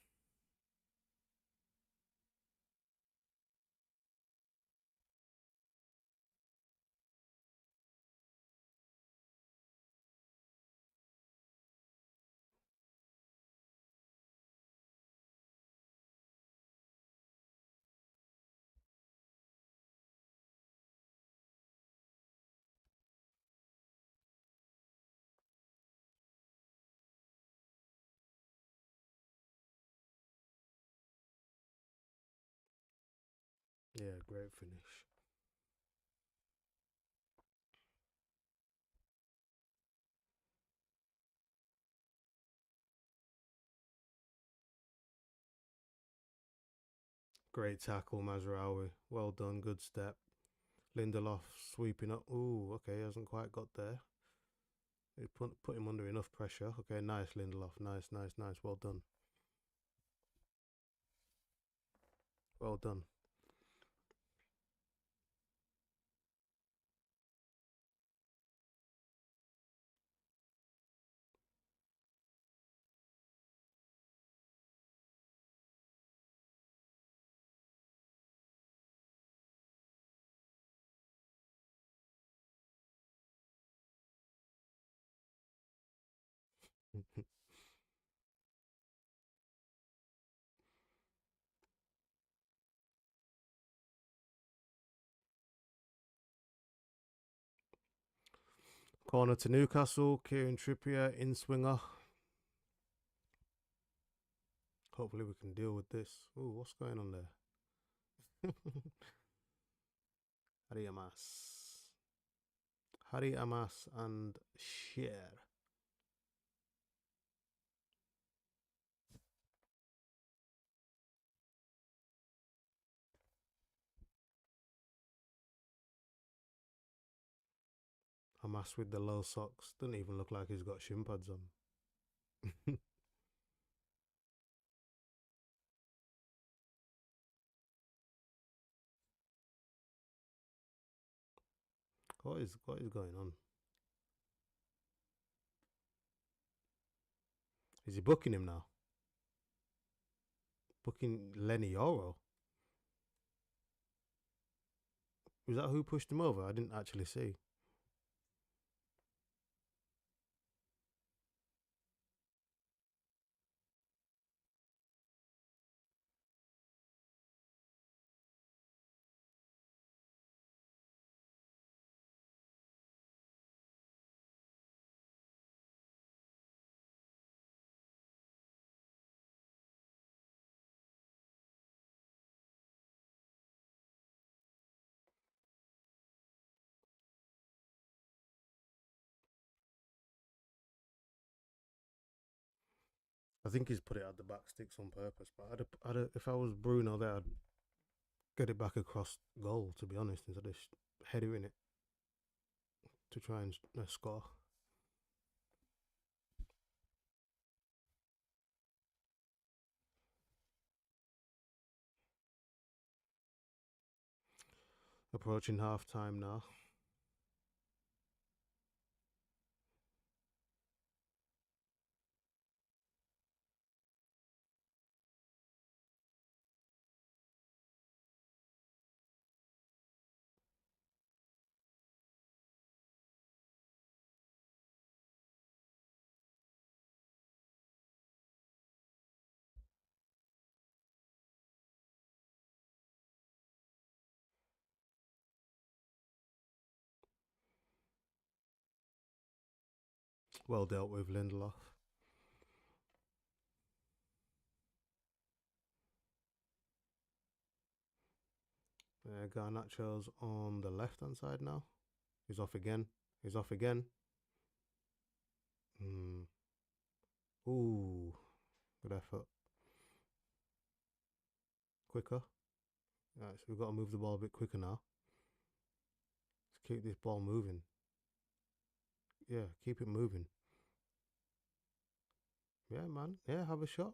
Yeah, great finish. Great tackle, Mazraoui. Well done. Good step. Lindelof sweeping up. Ooh, okay, hasn't quite got there. He put him under enough pressure. Okay, nice, Lindelof. Nice, nice, nice. Well done. Well done. Corner to Newcastle. Kieran Trippier in swinger. Hopefully we can deal with this. Ooh, what's going on there? Harry Amas. Harry Amas and Shear. Amas with the low socks. Doesn't even look like he's got shin pads on. What is going on? Is he booking him now? Booking Lenny Yoro? Was that who pushed him over? I didn't actually see. I think he's put it at the back sticks on purpose. But if I was Bruno there, I'd get it back across goal, to be honest, instead of heading it to try and score. Approaching half time now. Well dealt with, Lindelof. Garnacho's on the left hand side now. He's off again. He's off again. Ooh, good effort. Quicker. Right, so we've got to move the ball a bit quicker now. Let's keep this ball moving. Yeah, keep it moving. Yeah, man. Yeah, have a shot.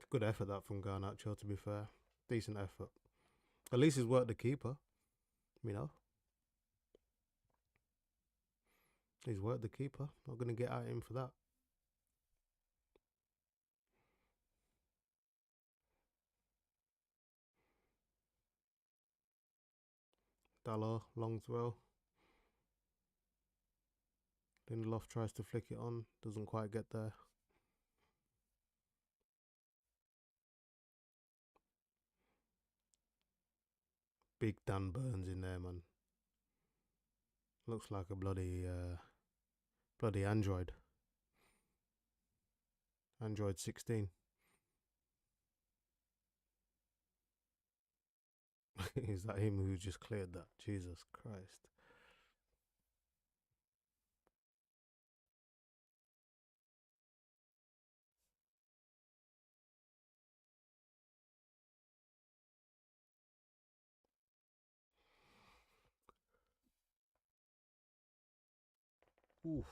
Good effort that from Garnacho, to be fair. Decent effort. At least he's worked the keeper, you know. He's worked the keeper. Not going to get at him for that. Dallo, long throw. Lindelof tries to flick it on. Doesn't quite get there. Big Dan Burns in there, man. Looks like a bloody Android. Android 16. Is that him who just cleared that? Jesus Christ. Oof.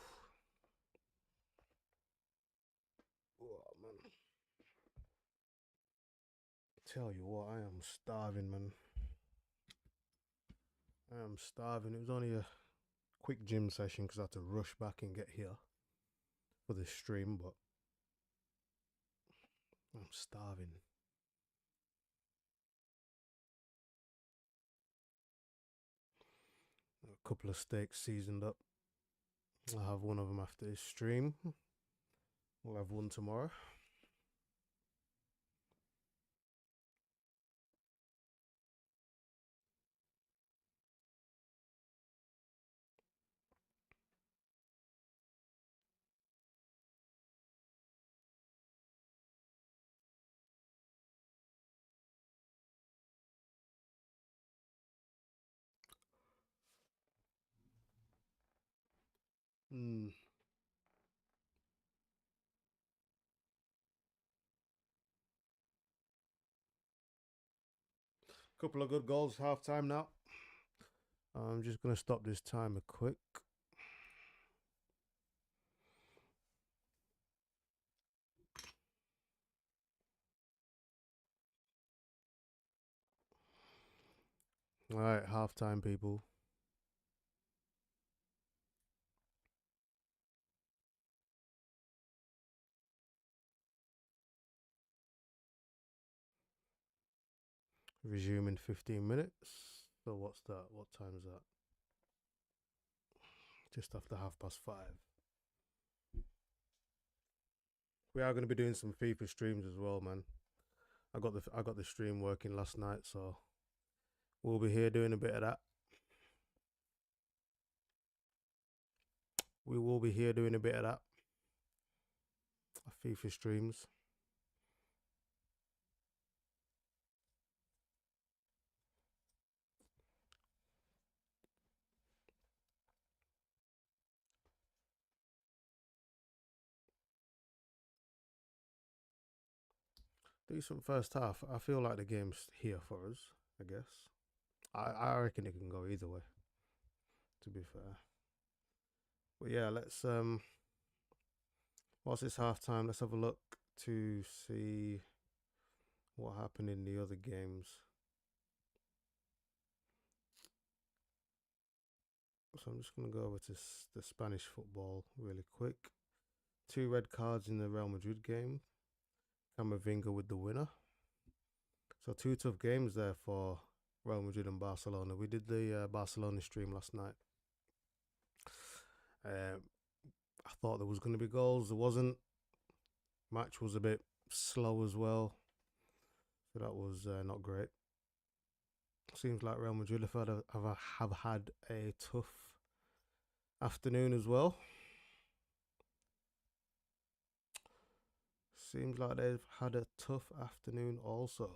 Oh, man. Tell you what, I am starving, man. I am starving. It was only a quick gym session because I had to rush back and get here for this stream, but I'm starving. A couple of steaks seasoned up. I'll have one of them after this stream. We'll have one tomorrow. Mm. Couple of good goals, half time now. I'm just going to stop this timer quick. All right, half time, people. Resume in 15 minutes. So, what's that? What time is that? Just after 5:30. We are going to be doing some FIFA streams as well, man. I got the stream working last night, so we'll be here doing a bit of that. We will be here doing a bit of that. FIFA streams. Decent first half. I feel like the game's here for us, I guess. I reckon it can go either way, to be fair. But yeah, let's whilst it's half time, let's have a look to see what happened in the other games. So I'm just gonna go over to the Spanish football really quick. 2 red cards in the Real Madrid game. Camavinga with the winner. So 2 tough games there for Real Madrid and Barcelona. We did the Barcelona stream last night. I thought there was going to be goals. There wasn't. Match was a bit slow as well. So that was not great. Seems like Real Madrid have had a tough afternoon as well. Seems like they've had a tough afternoon also.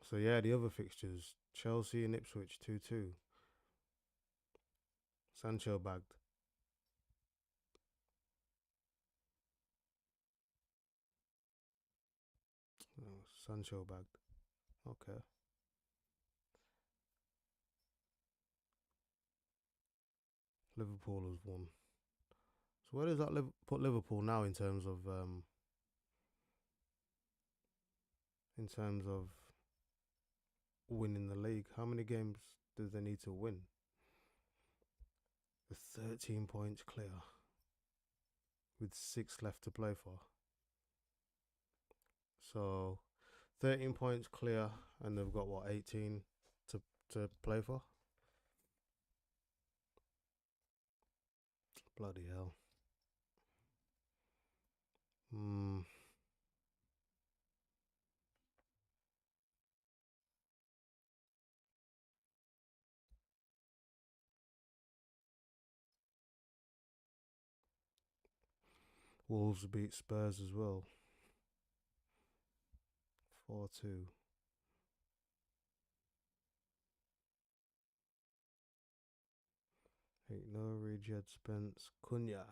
So yeah, the other fixtures: Chelsea and Ipswich 2-2. Sancho bagged. Oh, Sancho bagged. Okay. Liverpool has won. So where does that put Liverpool now in terms of winning the league? How many games do they need to win? The 13 points clear with 6 left to play for. So 13 points clear, and they've got what, 18 to play for? Bloody hell. Hmm. Wolves beat Spurs as well. 4-2. Eight Nori, Jed Spence, Cunha.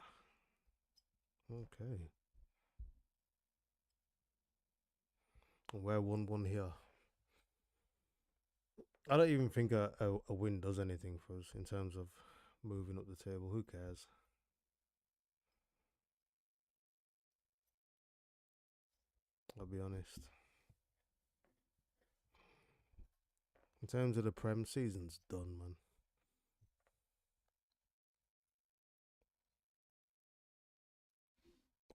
Okay. And we're 1-1 here. I don't even think a win does anything for us in terms of moving up the table. Who cares? I'll be honest. In terms of the Prem, season's done, man.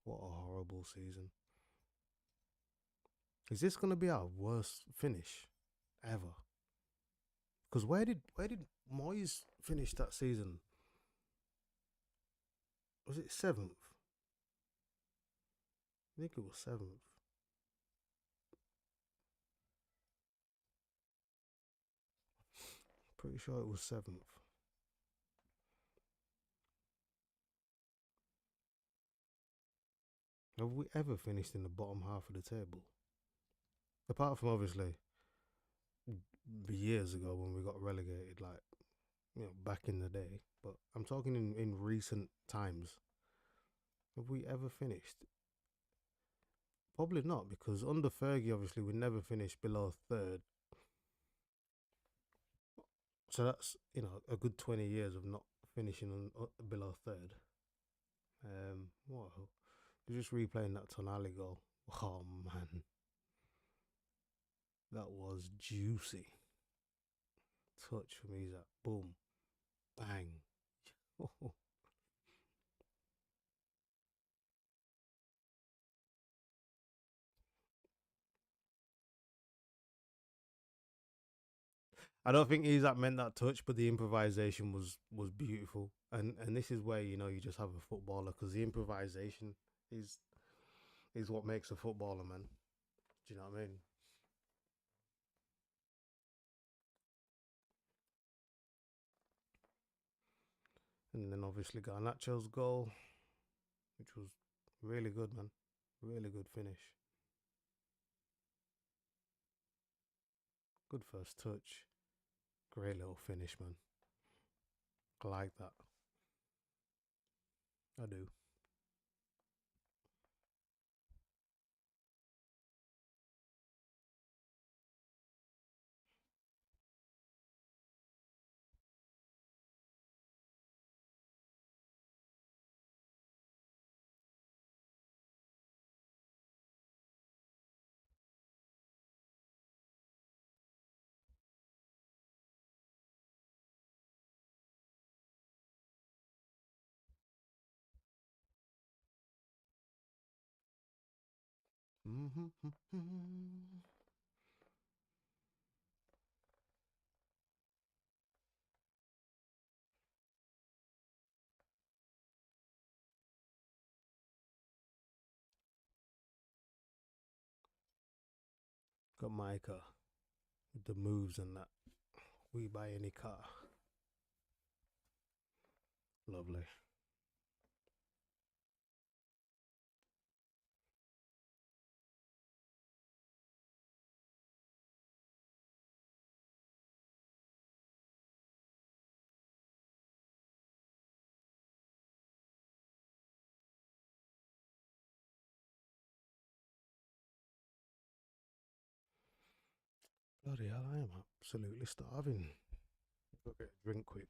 What a horrible season. Is this gonna be our worst finish ever? Because where did Moyes finish that season? Was it seventh? I think it was seventh. Pretty sure it was seventh. Have we ever finished in the bottom half of the table? Apart from obviously years ago when we got relegated, like back in the day. But I'm talking in recent times. Have we ever finished? Probably not, because under Fergie, obviously, we never finished below third. So that's a good 20 years of not finishing below third. What? Just replaying that Tonali goal. Oh man, that was juicy. Touch from Isaac. Boom, bang. I don't think Isaac meant that touch, but the improvisation was beautiful. And this is where you just have a footballer, because the improvisation is is what makes a footballer, man. Do you know what I mean? And then obviously Garnacho's goal, which was really good, man. Really good finish. Good first touch. Great little finish, man. I like that. I do. Got Micah with the moves and that. We buy any car. Lovely. Bloody hell, I am absolutely starving. Go get a drink quick.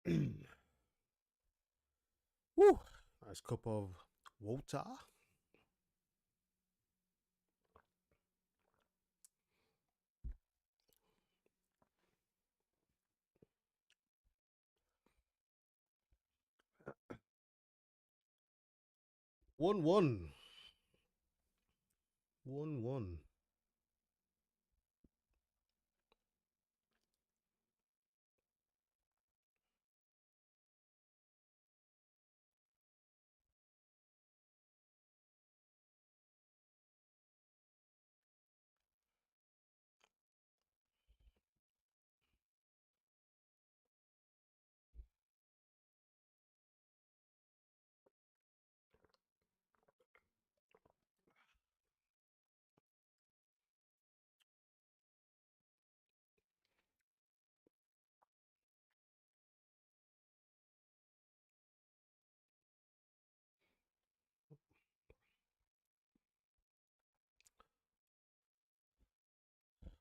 Woo! Nice cup of water. 1-1. 1-1.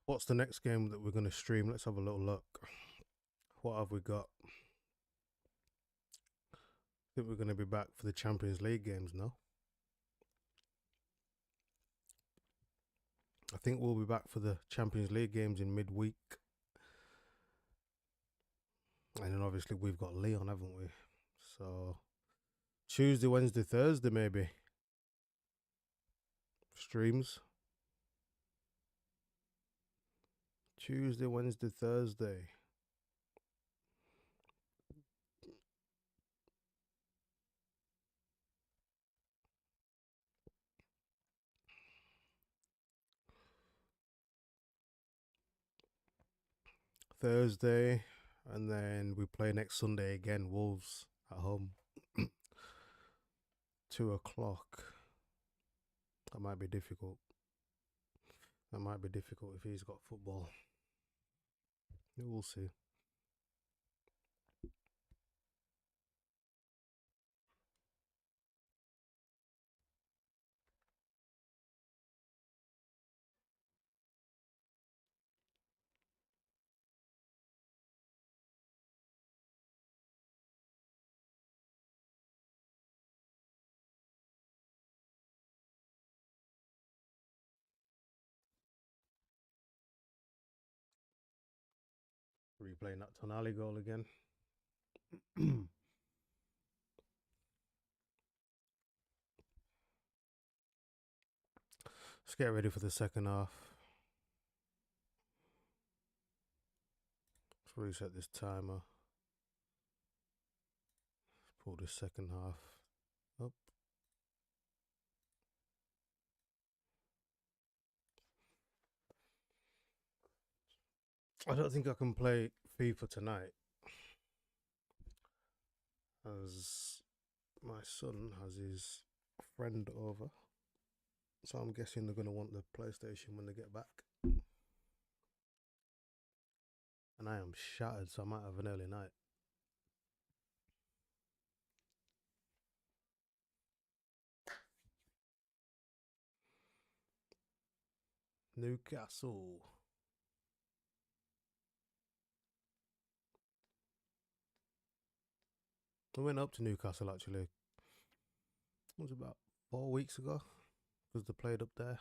What's the next game that we're going to stream? Let's have a little look. What have we got? I think we're going to be back for the Champions League games now. I think we'll be back for the Champions League games in midweek. And then obviously we've got Leon, haven't we? So Tuesday, Wednesday, Thursday maybe. Streams. Tuesday, Wednesday, Thursday. Thursday, and then we play next Sunday again, Wolves at home. 2 o'clock. That might be difficult. That might be difficult if he's got football. We'll see. Replaying that Tonali goal again. Let's get ready for the second half. Let's reset this timer. Let's pull this second half up. I don't think I can play FIFA tonight, as my son has his friend over. So I'm guessing they're going to want the PlayStation when they get back. And I am shattered, so I might have an early night. Newcastle. I went up to Newcastle actually. It was about 4 weeks ago, because they played up there.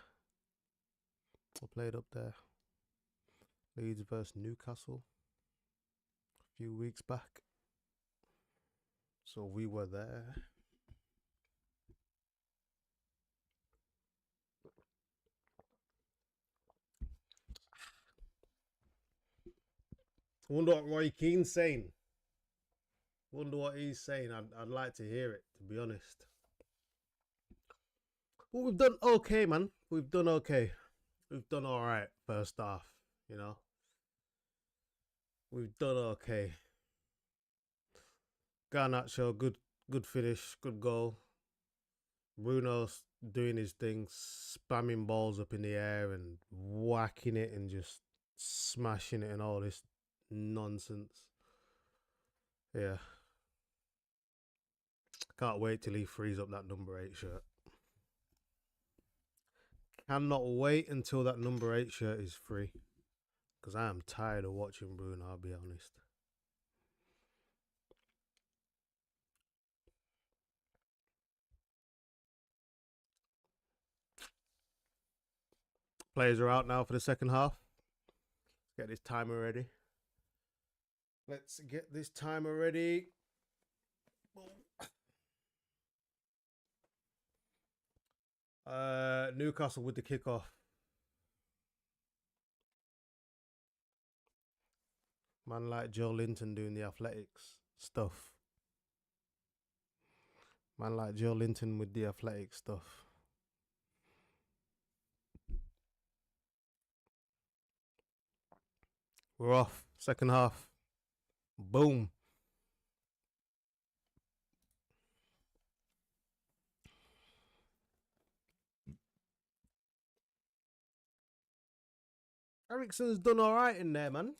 I played up there. Leeds versus Newcastle a few weeks back. So we were there. I wonder what Roy Keane's saying. Wonder what he's saying. I'd like to hear it, to be honest. Well, we've done okay, man. We've done okay. We've done all right first half, you know. We've done okay. Garnacho, good finish, good goal. Bruno's doing his thing, spamming balls up in the air and whacking it and just smashing it and all this nonsense. Yeah. Can't wait till he frees up that number 8 shirt. Cannot wait until that number 8 shirt is free. Because I am tired of watching Bruno, I'll be honest. Players are out now for the second half. Get this timer ready. Let's get this timer ready. Newcastle with the kickoff. Man like Joe Linton doing the athletics stuff. Man like Joe Linton with the athletic stuff. We're off. Second half. Boom. Ericsson's done all right in there, man.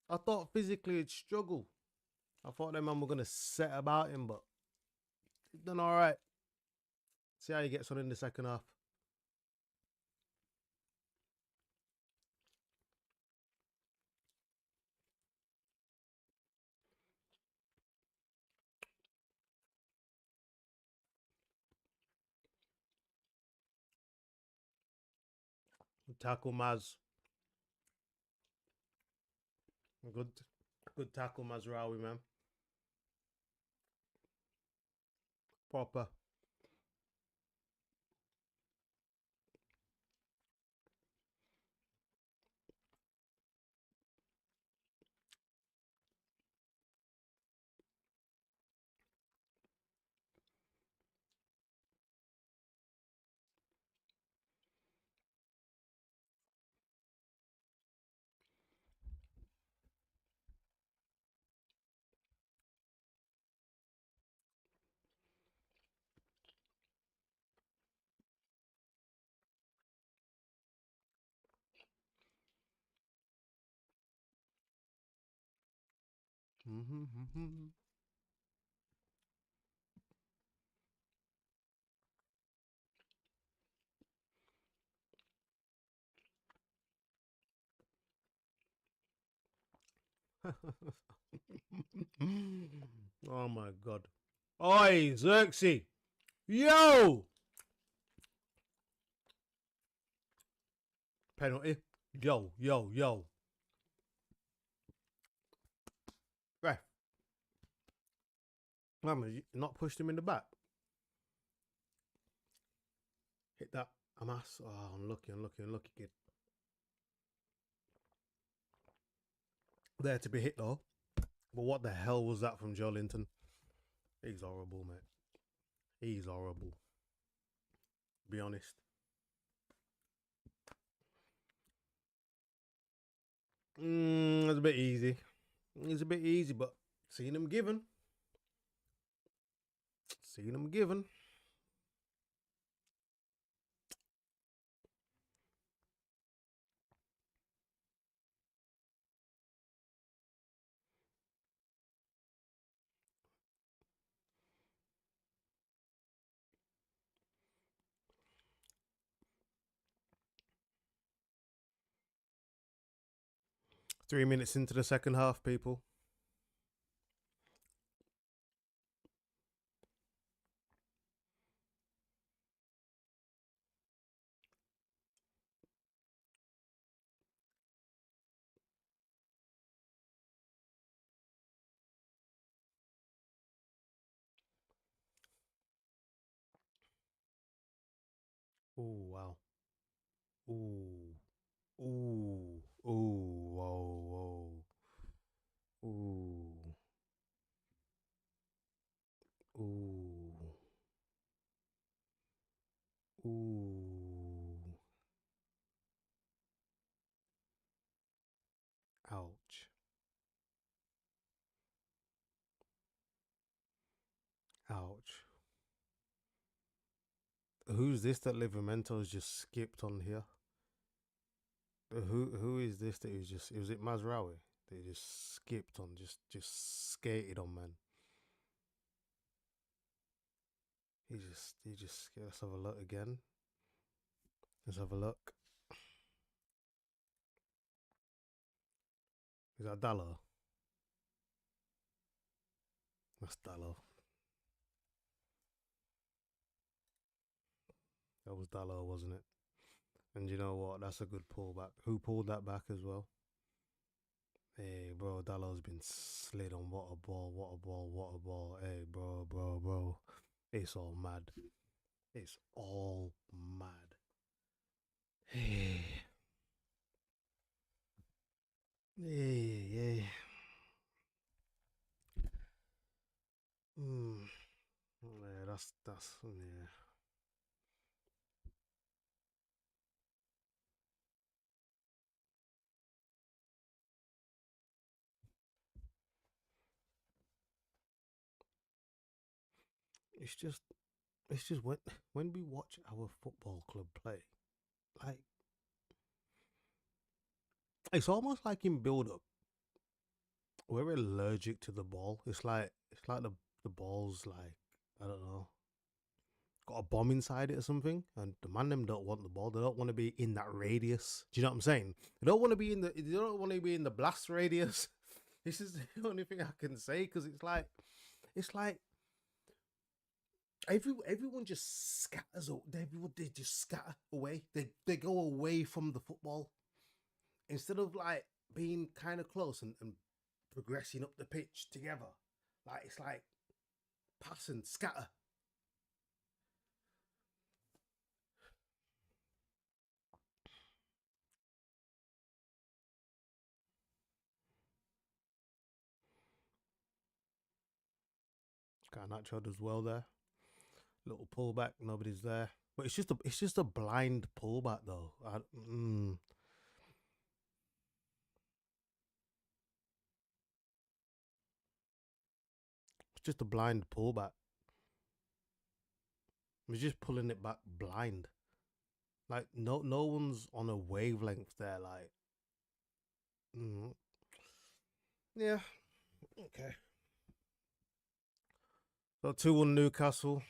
I thought physically he'd struggle. I thought them man were going to set about him, but he's done all right. See how he gets on in the second half. Tackle Maz. Good tackle Mazraoui, man. Proper. Oh my god. Oi, Xerxes. Yo! Penalty. Yo. Ref. Man, you not pushed him in the back. Hit that. Amas. Oh, unlucky, kid. There to be hit though. But what the hell was that from Joe Linton? He's horrible, mate. He's horrible. Be honest. It's a bit easy. It's a bit easy, but seen him given. 3 minutes into the second half, people. Oh wow. Ooh. Ooh. Ooh. Whoa. Whoa. Ooh. Ooh. Ooh. Ouch. Ouch. Who's this that Livermento's just skipped on here? Who is this that he's just? Was it Mazraoui? They just skipped on, just skated on, man. He just. Let's have a look again. Let's have a look. Is that Dallo? That's Dallo. That was Dallo, wasn't it? And you know what? That's a good pullback. Who pulled that back as well? Hey, bro, Dallow's been slid on. What a ball, what a ball, what a ball. Hey, bro. It's all mad. It's all mad. Hey, hey. Mm. Yeah, that's yeah. It's just it's just when we watch our football club play, like it's almost like in build up, we're allergic to the ball. It's like the ball's like I don't know, got a bomb inside it or something, and the man them don't want the ball. They don't want to be in that radius. Do you know what I'm saying? They don't want to be in the. They don't want to be in the blast radius. This is the only thing I can say because it's like everyone just scatters. They just scatter away. They go away from the football instead of like being kind of close and progressing up the pitch together. Like it's like pass and scatter. Garnacho does well there. Little pullback, nobody's there. But it's just a blind pullback though. It's just a blind pullback. We're just pulling it back blind. Like no one's on a wavelength there. Like mm, yeah, okay. So 2-1 Newcastle.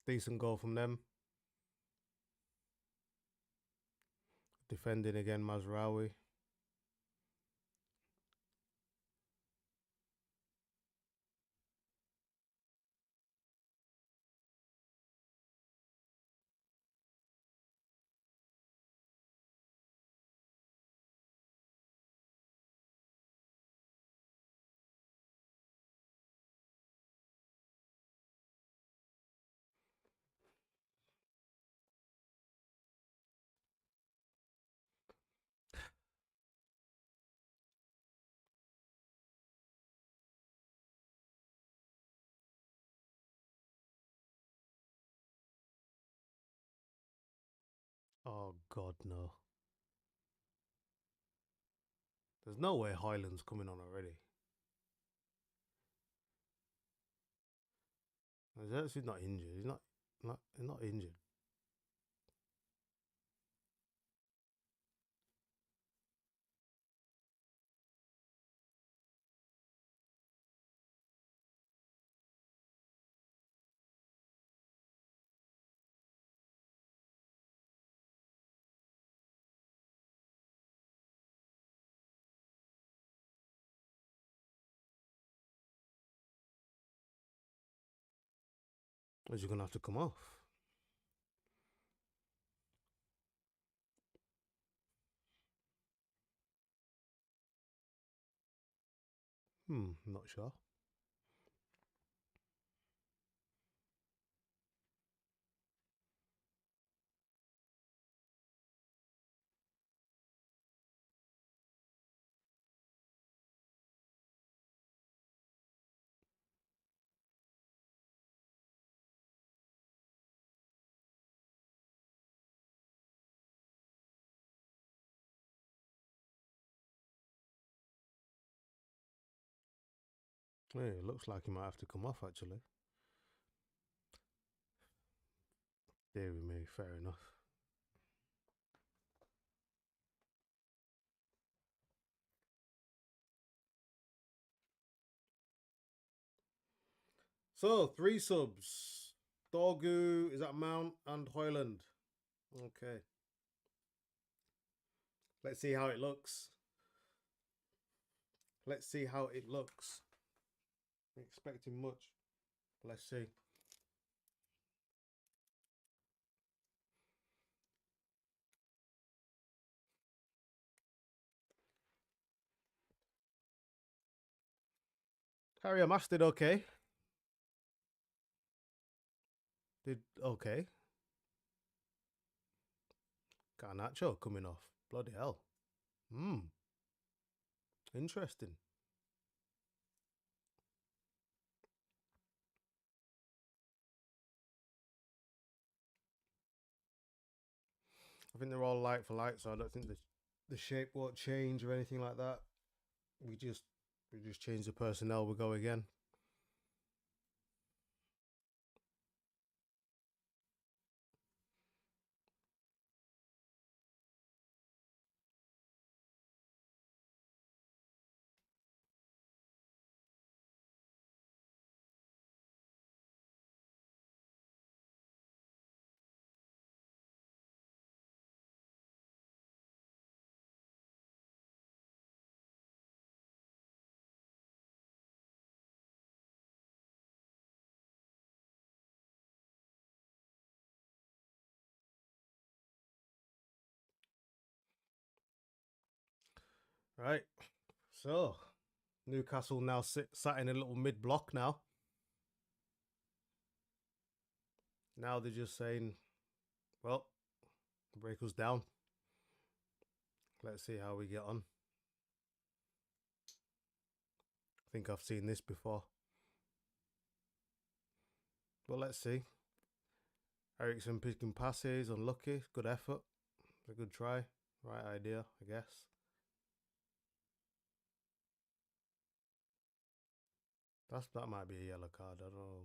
Decent goal from them. Defending again, Mazraoui. Oh God, no. There's no way Highland's coming on already. He's not injured. He's not injured. Is he gonna have to come off? Not sure. Yeah, it looks like he might have to come off actually. Deary me, fair enough. So 3 subs. Dorgu is at Mount and Hoyland. Okay. Let's see how it looks. Let's see how it looks. I'm expecting much. Let's see. Harry Hamas did okay. Did okay. Garnacho coming off. Bloody hell. Hmm. Interesting. I think they're all like for like, so I don't think the shape won't change or anything like that. We just change the personnel. We go again. Right. So Newcastle now sat in a little mid block now. Now they're just saying, well, break us down. Let's see how we get on. I think I've seen this before. But let's see. Ericsson picking passes, unlucky. Good effort. A good try. Right idea, I guess. That might be a yellow card. I don't know.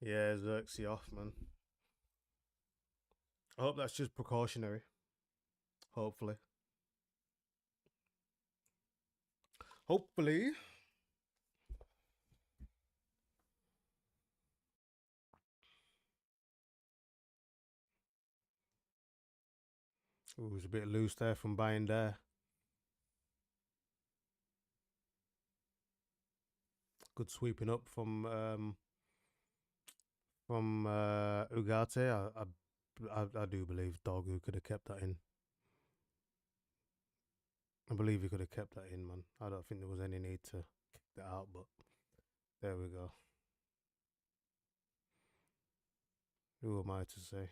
Yeah, Xerxes off, man. I hope that's just precautionary. Hopefully. Hopefully. Ooh, it was a bit loose there from buying there. Good sweeping up from Ugarte. I do believe Dogu could have kept that in. I believe he could have kept that in, man. I don't think there was any need to kick that out, but there we go. Who am I to say?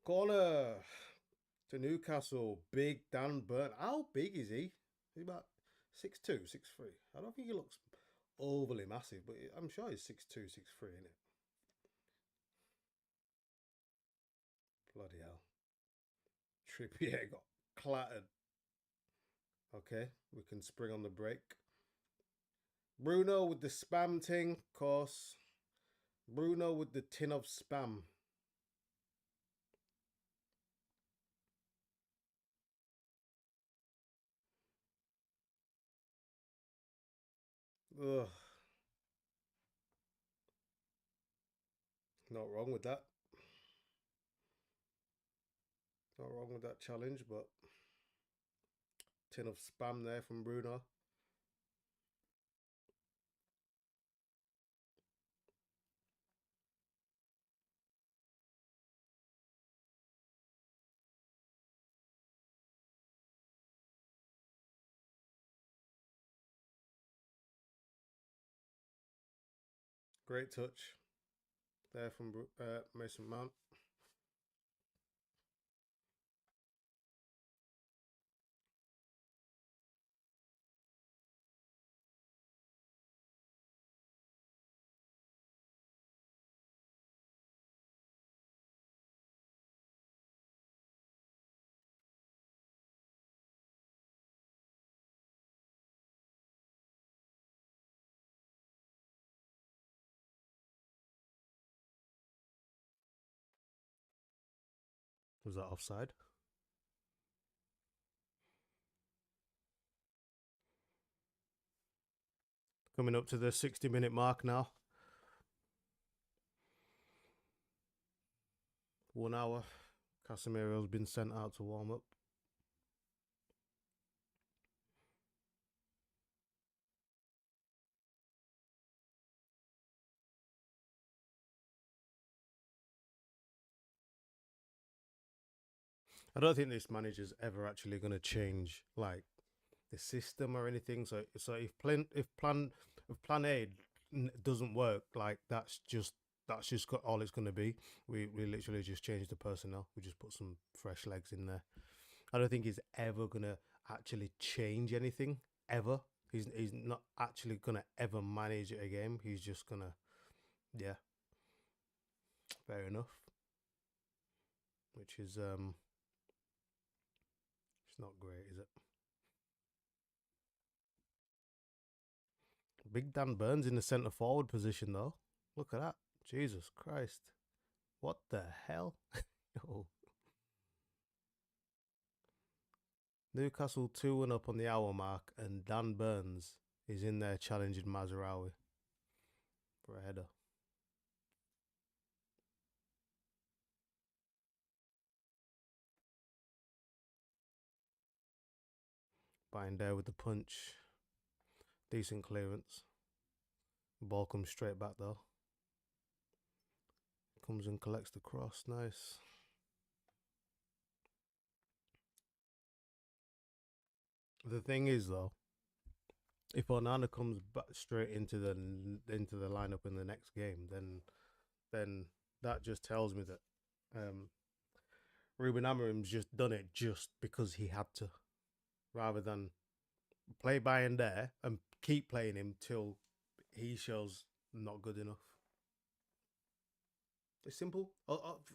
Corner to Newcastle. Big Dan Burn. How big is he? He's about 6'2", 6'3". I don't think he looks overly massive, but I'm sure he's 6'2", 6'3", isn't it? Bloody hell. Trippier got clattered. Okay, we can spring on the break. Bruno with the spam thing, of course. Bruno with the tin of spam. Ugh. Not wrong with that. Not wrong with that challenge, but tin of spam there from Bruno. Great touch there from Mason Mount. Was that offside? Coming up to the 60-minute mark now. 1 hour. Casemiro's been sent out to warm up. I don't think this manager's ever actually going to change like the system or anything. So if plan A doesn't work, like that's just all it's going to be. We literally just change the personnel. We just put some fresh legs in there. I don't think he's ever going to actually change anything ever. He's not actually going to ever manage a game. He's just going to, yeah, fair enough. Which is it's not great, is it? Big Dan Burns in the centre forward position though. Look at that. Jesus Christ. What the hell? Oh. Newcastle 2-1 up on the hour mark, and Dan Burns is in there challenging Mazraoui for a header. Buying there with the punch. Decent clearance. Ball comes straight back though. Comes and collects the cross. Nice. The thing is though, if Onana comes back straight into the lineup in the next game, then that just tells me that Ruben Amorim's just done it just because he had to, rather than play Bayern there and keep playing him till he shows not good enough. It's simple.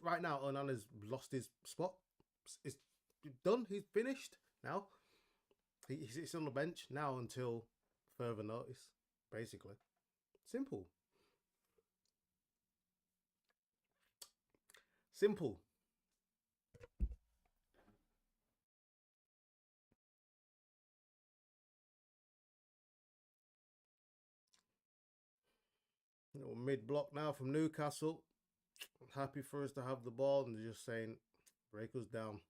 Right now, Onana's lost his spot. It's done. He's finished now. He sits on the bench now until further notice, basically. Simple. Simple. Mid block now from Newcastle. Happy for us to have the ball, and they're just saying, break us down.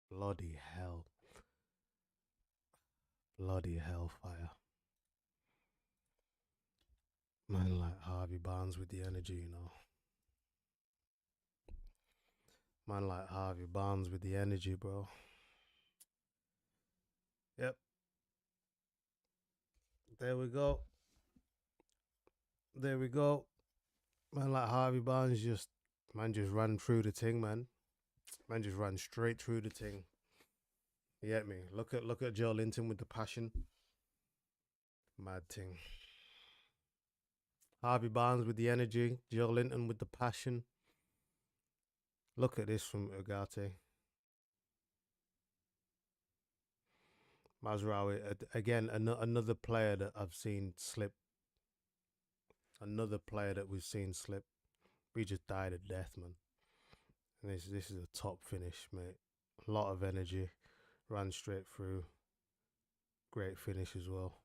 Bloody hell. Bloody hellfire. Man like Harvey Barnes with the energy, you know. Man like Harvey Barnes with the energy, bro. Yep. There we go. There we go. Man like Harvey Barnes just ran through the thing, man. Man just ran straight through the thing. You get me? Look at Joe Linton with the passion. Mad thing. Harvey Barnes with the energy. Joe Linton with the passion. Look at this from Ugarte. Mazraoui, again, another player that I've seen slip. Another player that we've seen slip. We just died a death, man. And this is a top finish, mate. A lot of energy. Ran straight through. Great finish as well.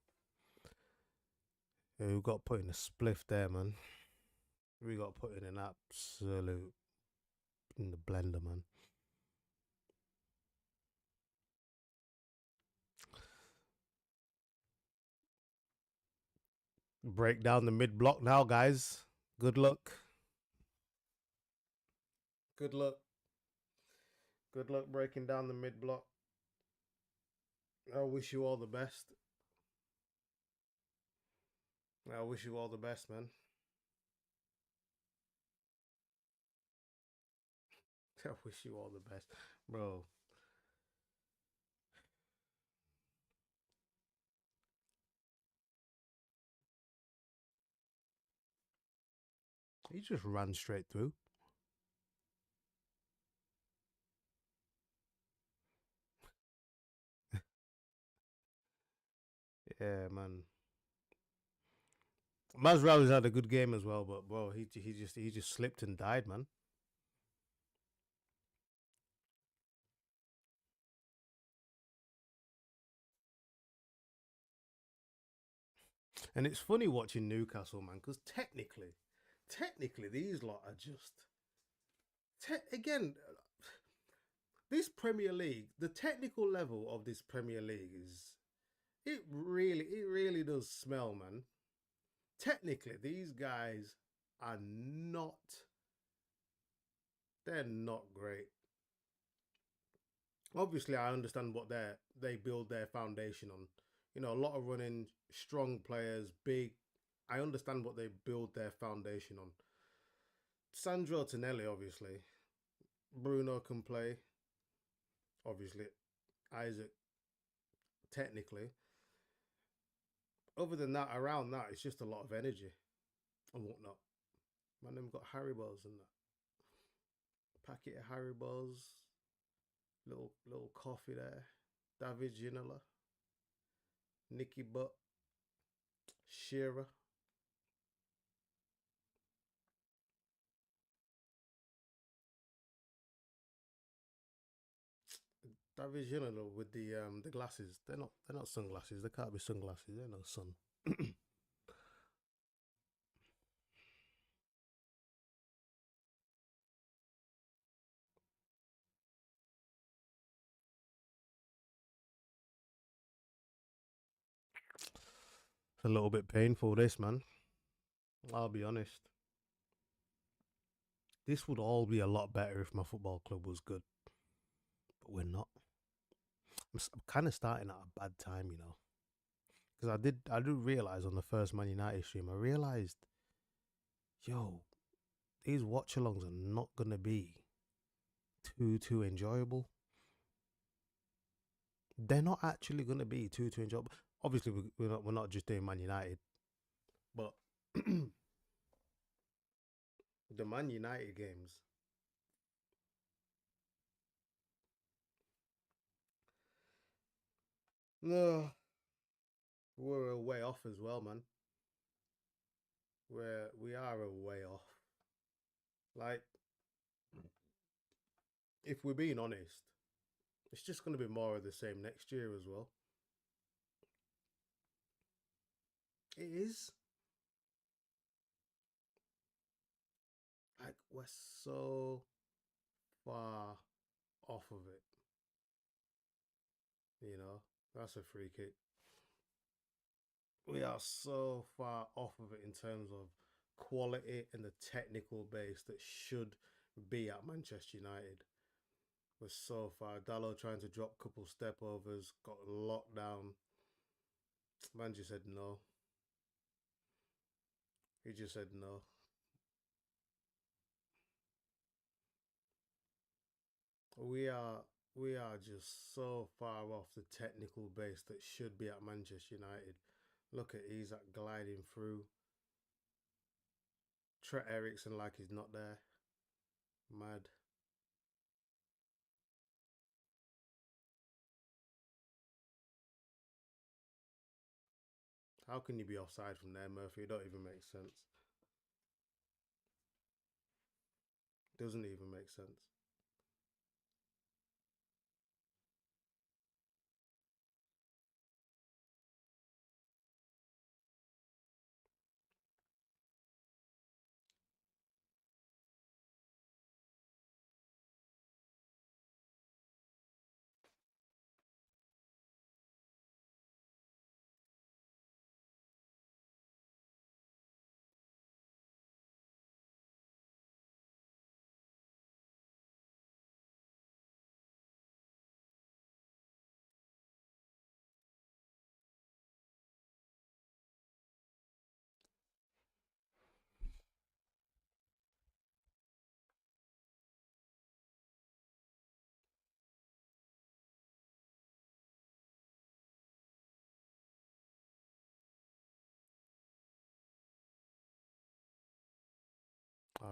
Yeah, we got put in a spliff there, man. We got put in an absolute in the blender, man. Break down the mid block now, guys. Good luck. Good luck. Good luck breaking down the mid block. I wish you all the best. I wish you all the best, man. I wish you all the best, bro. He just ran straight through. Yeah, man. Masrao's had a good game as well, but bro, he just slipped and died, man. And it's funny watching Newcastle, man, because technically, these lot are just again. This Premier League, the technical level of this Premier League is it really does smell, man. Technically, these guys are not they're not great. Obviously, I understand what they build their foundation on. A lot of running, strong players, big. I understand what they build their foundation on. Sandro Tonelli, obviously. Bruno can play, obviously. Isaac, technically. Other than that, around that, it's just a lot of energy and whatnot. Man, them got Haribos and that. Packet of Haribos, little coffee there. David Ginola, Nicky Butt, Shearer. David Ginola with the glasses. They're not sunglasses. They can't be sunglasses. They're no sun. It's a little bit painful, this man. I'll be honest. This would all be a lot better if my football club was good, but we're not. I'm kind of starting at a bad time, because I do realize on the first Man United stream, I realized, yo, these watchalongs are not gonna be too enjoyable. They're not actually gonna be too enjoyable. Obviously, we're not just doing Man United, but the Man United games, no, we're a way off as well, man. We are a way off. Like, if we're being honest, it's just gonna be more of the same next year as well. It is. Like, we're so far off of it. That's a free kick. We are so far off of it in terms of quality and the technical base that should be at Manchester United. We're so far. Dallo trying to drop a couple step overs, got locked down. Man just said no. He just said no. We are we are just so far off the technical base that should be at Manchester United. Look at Isak gliding through. Trent Ericsson like he's not there. Mad. How can you be offside from there, Murphy? It don't even make sense. Doesn't even make sense.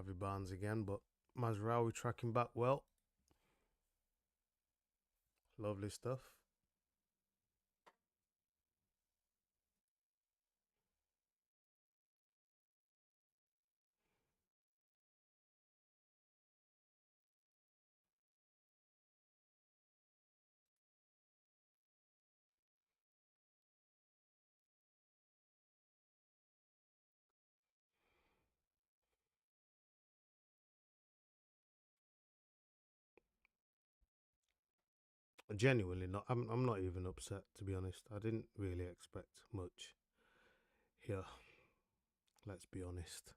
Harvey Barnes again, but Mazraoui tracking back well. Lovely stuff. Genuinely not. I'm not even upset, to be honest. I didn't really expect much here. Let's be honest.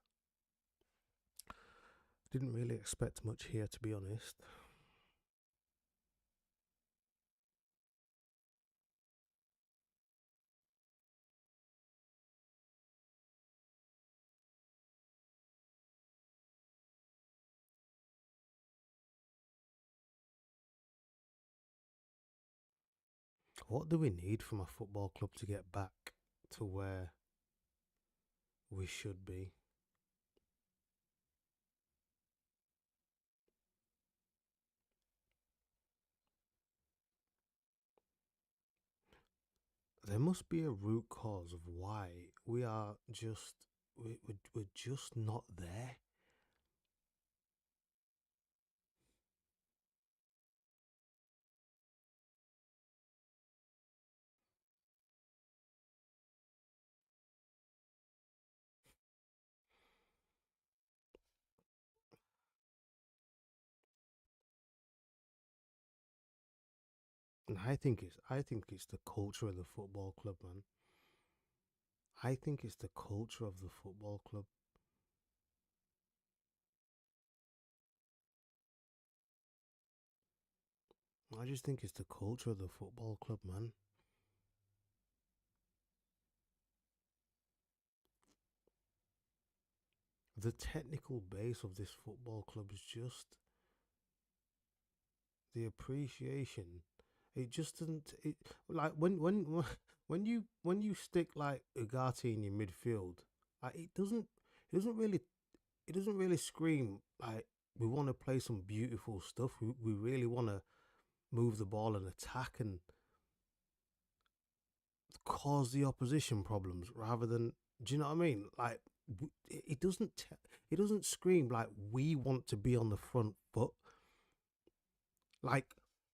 Didn't really expect much here, to be honest. What do we need from a football club to get back to where we should be? There must be a root cause of why we are just we're just not there. And I think it's the culture of the football club, man. I think it's the culture of the football club. I just think it's the culture of the football club, man. The technical base of this football club is just the appreciation. It just doesn't. It like when you stick like Ugarte in your midfield, like it doesn't really scream like we want to play some beautiful stuff. We really want to move the ball and attack and cause the opposition problems rather than, do you know what I mean? Like it doesn't scream like we want to be on the front foot. Like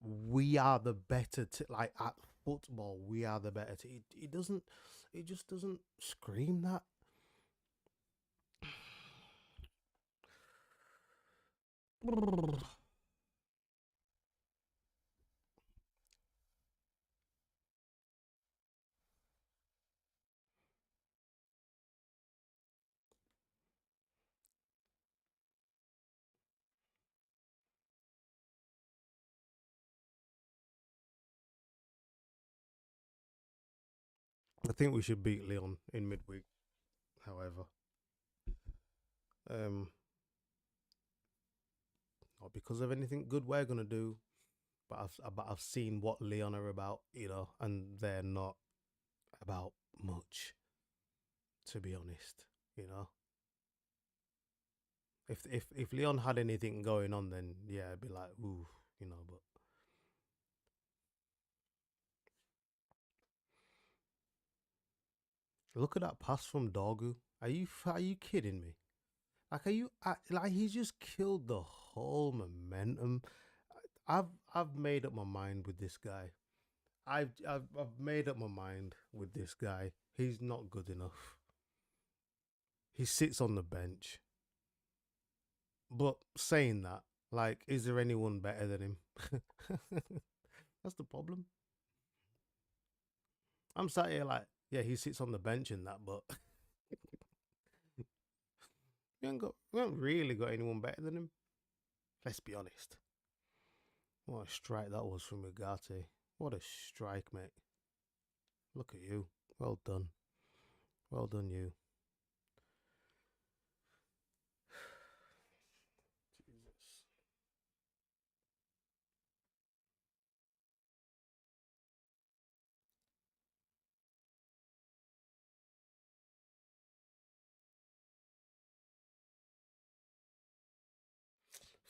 we are the better like at football we are the better it doesn't, it just doesn't scream that. I think we should beat Leon in midweek, however. Um, not because of anything good we're gonna do, but I've seen what Leon are about, and they're not about much, to be honest. You know, if Leon had anything going on, then yeah, I'd be like, ooh, But look at that pass from Dorgu. Are you kidding me? Like, like he's just killed the whole momentum. I've made up my mind with this guy. I've made up my mind with this guy. He's not good enough. He sits on the bench. But saying that, like, is there anyone better than him? That's the problem. I'm sat here like, yeah, he sits on the bench and that, but we haven't really got anyone better than him. Let's be honest. What a strike that was from Ugarte. What a strike, mate. Look at you. Well done. Well done, you. Jesus.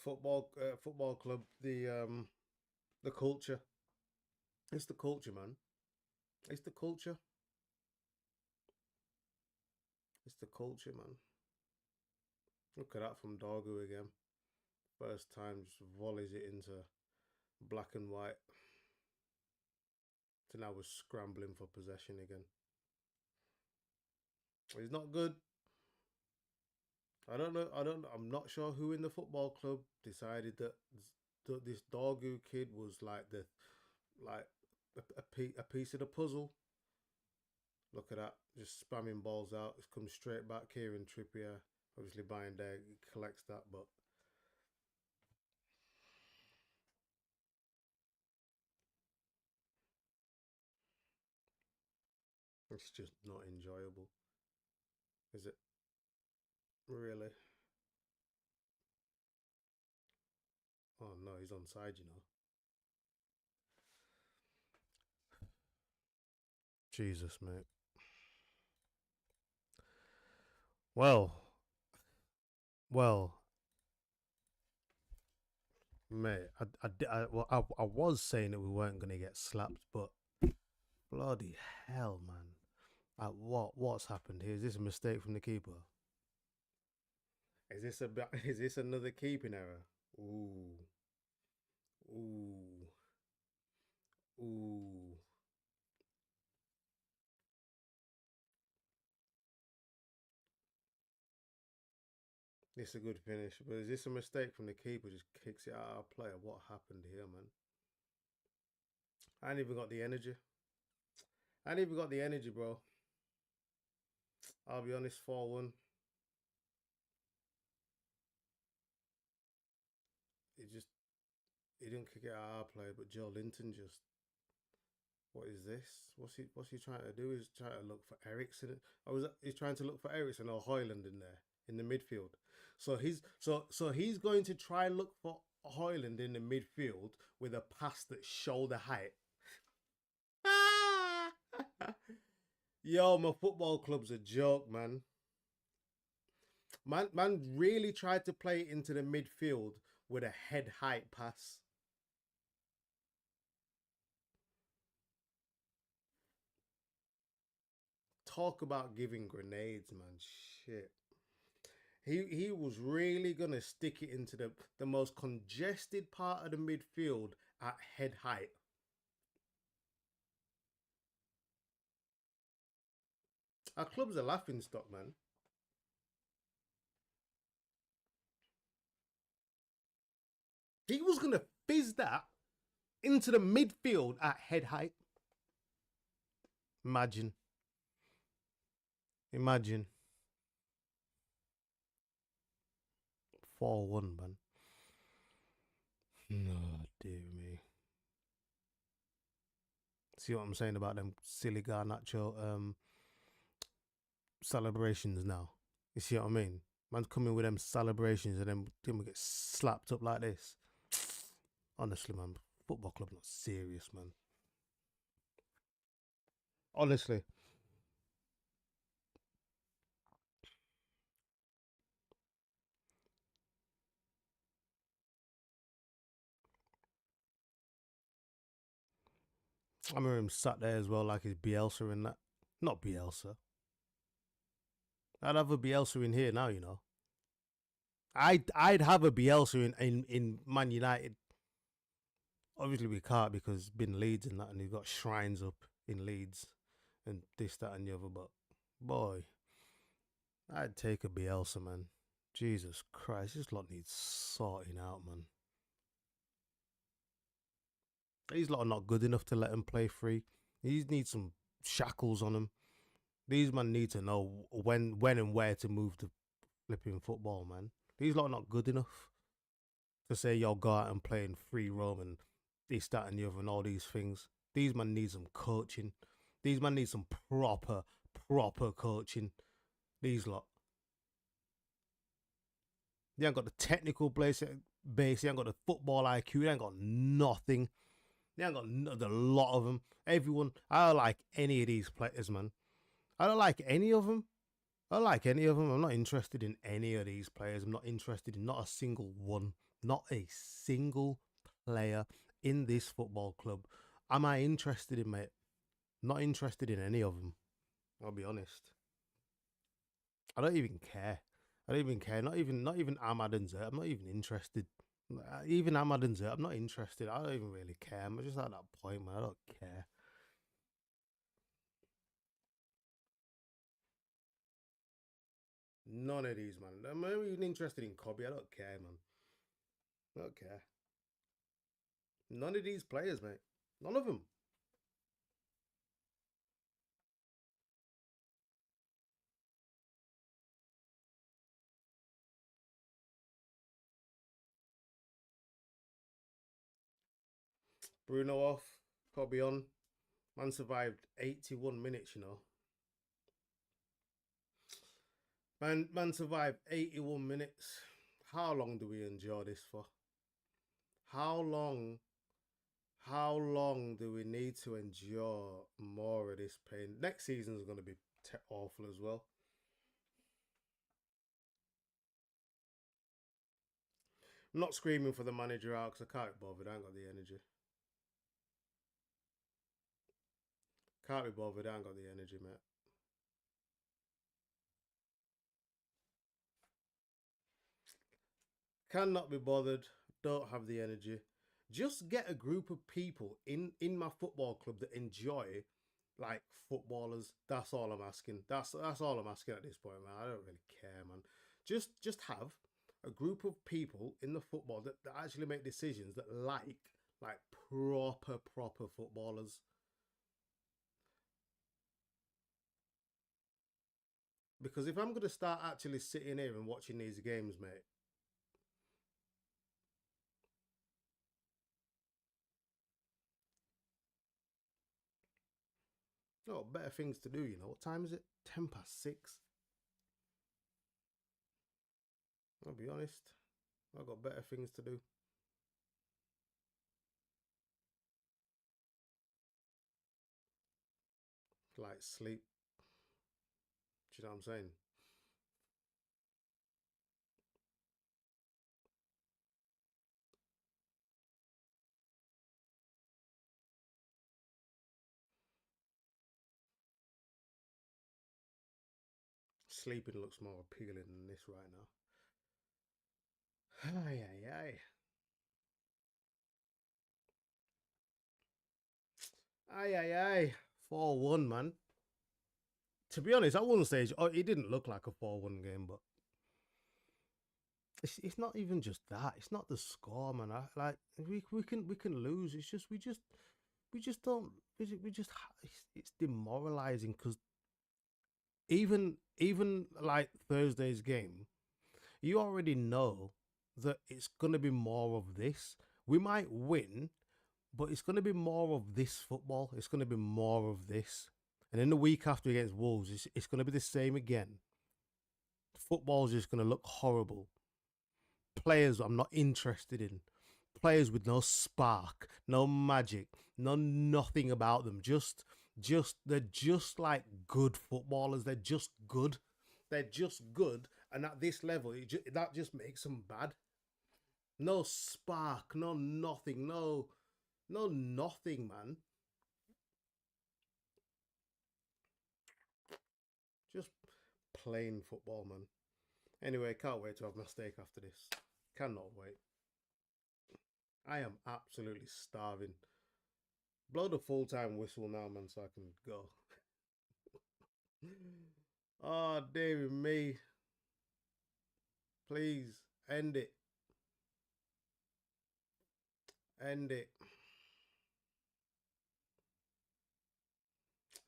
football club, the culture. It's the culture, man. It's the culture. It's the culture, man. Look at that from Dorgu again. First time just volleys it into black and white. So now we're scrambling for possession again. He's not good. I don't know. I'm not sure who in the football club decided that this Dorgu kid was like a piece of the puzzle. Look at that, just spamming balls out. It's come straight back. Kieran Trippier, obviously buying there, he collects that, but it's just not enjoyable, is it? Really? Oh no, he's onside, you know. Jesus, mate. Well, well, mate. I was saying that we weren't gonna get slapped, but bloody hell, man. What's happened here? Is this a mistake from the keeper? Is this another keeping error? Ooh, ooh, ooh. It's a good finish, but is this a mistake from the keeper? Just kicks it out of play. What happened here, man? I ain't even got the energy. I ain't even got the energy, bro. I'll be honest, 4-1. It just he didn't kick it out of play, but Joe Linton just what is this? What's he trying to do? He's trying to look for Ericsson. He's trying to look for Ericsson or Hoyland in there in the midfield. So he's going to try and look for Hoyland in the midfield with a pass that's shoulder height. Yo, my football club's a joke, man. Man really tried to play into the midfield with a head height pass. Talk about giving grenades, man. Shit. He was really gonna stick it into the most congested part of the midfield at head height. Our club's a laughing stock, man. He was gonna fizz that into the midfield at head height. Imagine. Imagine. 4-1, man. No, dear me. See what I'm saying about them silly Garnacho celebrations now? You see what I mean? Man's coming with them celebrations and then we get slapped up like this. Honestly, man, football club not serious, man. Honestly. I remember him sat there as well like he's Bielsa and that. Not Bielsa. I'd have a Bielsa in here now, you know. I'd have a Bielsa in Man United. Obviously we can't because it's been Leeds and that and he's got shrines up in Leeds and this, that and the other, but boy, I'd take a Bielsa, man. Jesus Christ, this lot needs sorting out, man. These lot are not good enough to let him play free. He needs some shackles on him. These men need to know when and where to move to flipping football, man. These lot are not good enough to say, yo, go out and play in free roam and this, that, and the other, and all these things. These men need some coaching. These men need some proper coaching. These lot. They ain't got the technical base. They ain't got the football IQ. They ain't got nothing. They ain't got a lot of them. Everyone, I don't like any of these players, man. I don't like any of them. I don't like any of them. I'm not interested in any of these players. I'm not interested in not a single one. Not a single player in this football club am I interested in, mate. Not interested in any of them. I'll be honest. I don't even care. I don't even care. Not even Ahmad and Zert. I'm not even interested. Even Ahmad and Zert, I'm not interested. I don't even really care. I'm just at that point, man. I don't care. None of these, man. I'm not even interested in Kobe. I don't care, man. I don't care. None of these players, mate. None of them. Bruno off. Kobe on. Man survived 81 minutes, you know. Man survived 81 minutes. How long do we endure this for? How long how long do we need to endure more of this pain? Next season is going to be awful as well. I'm not screaming for the manager out because I can't be bothered. I ain't got the energy. Can't be bothered. I ain't got the energy, mate. Cannot be bothered. Don't have the energy. Just get a group of people in my football club that enjoy like footballers. That's all I'm asking. That's all I'm asking at this point, man. I don't really care, man. Just have a group of people in the football that actually make decisions that like proper footballers. Because if I'm gonna start actually sitting here and watching these games, mate, oh, better things to do. You know what time is it? 6:10. I'll be honest. I've got better things to do. Like sleep. Do you know what I'm saying? Sleeping looks more appealing than this right now. Ay, ay, ay. Ay, ay, ay. 4-1, man. To be honest, I wouldn't say it didn't look like a 4-1 game, but it's not even just that. It's not the score, man. Like we can lose. It's just we just don't we just it's demoralizing because even like Thursday's game, you already know that it's gonna be more of this. We might win, but it's gonna be more of this football. It's gonna be more of this. And then the week after against Wolves, it's gonna be the same again. Football's just gonna look horrible. Players I'm not interested in. Players with no spark, no magic, no nothing about them. Just they're just like good footballers. They're just good. They're just good, and at this level, that just makes them bad. No spark, no nothing, no nothing, man. Just plain football, man. Anyway, can't wait to have my steak after this. Cannot wait. I am absolutely starving. Blow the full time whistle now, man, so I can go. Oh, David, me, please end it. End it.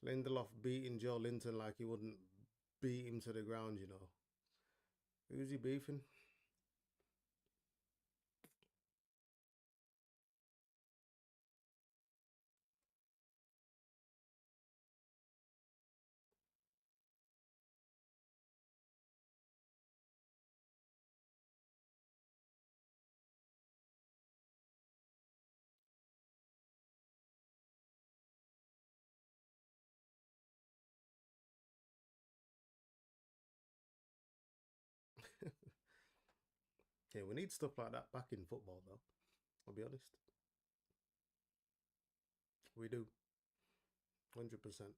Lindelof beating Joe Linton like he wouldn't beat him to the ground, you know. Who's he beefing? Yeah, we need stuff like that back in football, though. I'll be honest. We do. 100%.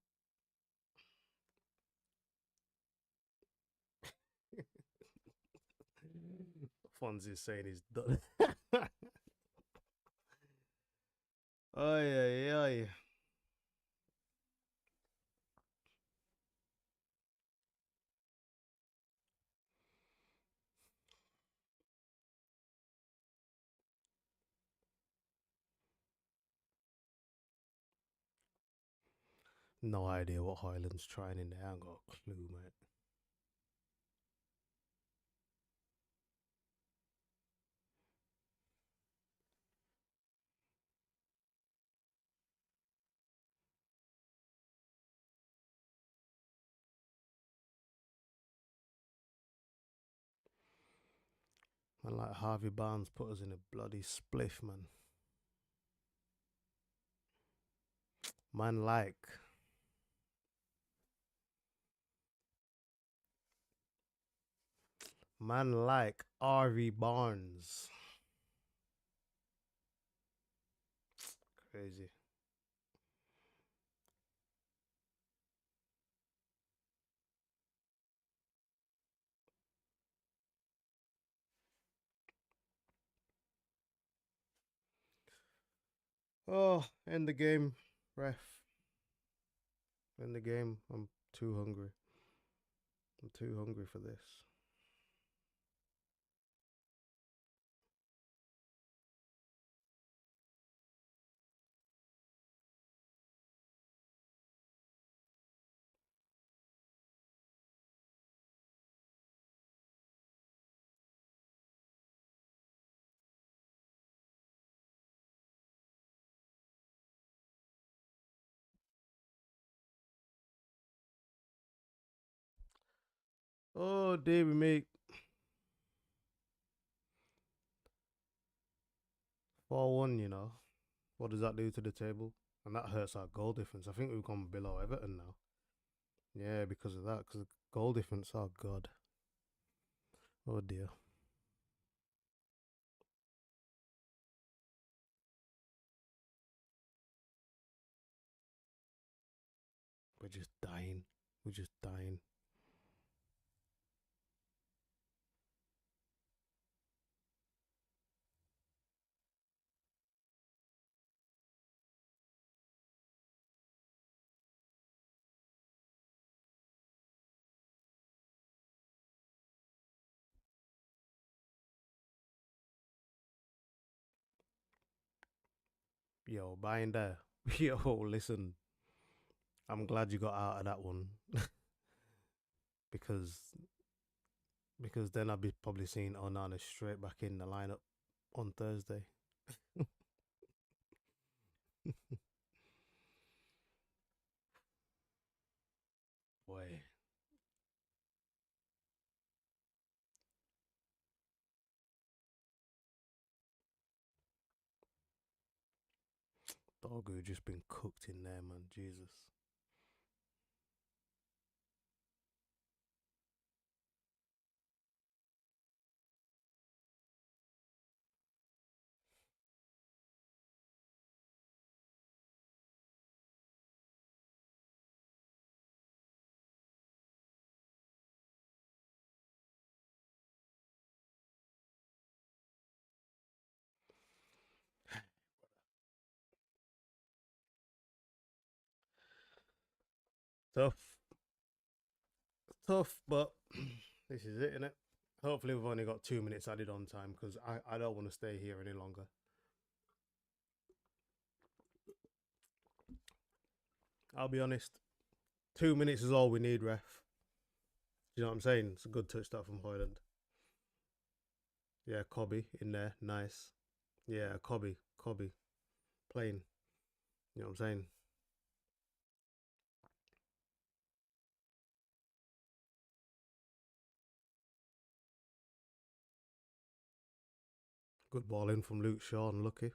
Fonzie's saying he's done. Oi, oi, oi. No idea what Highland's trying in there. I ain't got a clue, mate. Man, like Harvey Barnes put us in a bloody spliff, man. Man, like Harvey Barnes. Crazy. Oh, end the game, ref. End the game. I'm too hungry. I'm too hungry for this. Oh, David, mate. 4-1, you know. What does that do to the table? And that hurts our goal difference. I think we've gone below Everton now. Yeah, because of that. Because of goal difference. Oh, God. Oh, dear. We're just dying. We're just dying. Yo, buying there. Yo, listen. I'm glad you got out of that one. because then I'd be probably seeing Onana straight back in the lineup on Thursday. Boy, Dogu just been cooked in there, man. Jesus. Tough. Tough, but this is it, innit? Hopefully, we've only got 2 minutes added on time because I don't want to stay here any longer. I'll be honest. 2 minutes is all we need, ref. You know what I'm saying? It's a good touchdown from Hoyland. Yeah, Cobby in there. Nice. Yeah, Cobby. Playing. You know what I'm saying? Good ball in from Luke Shaw and Lucky.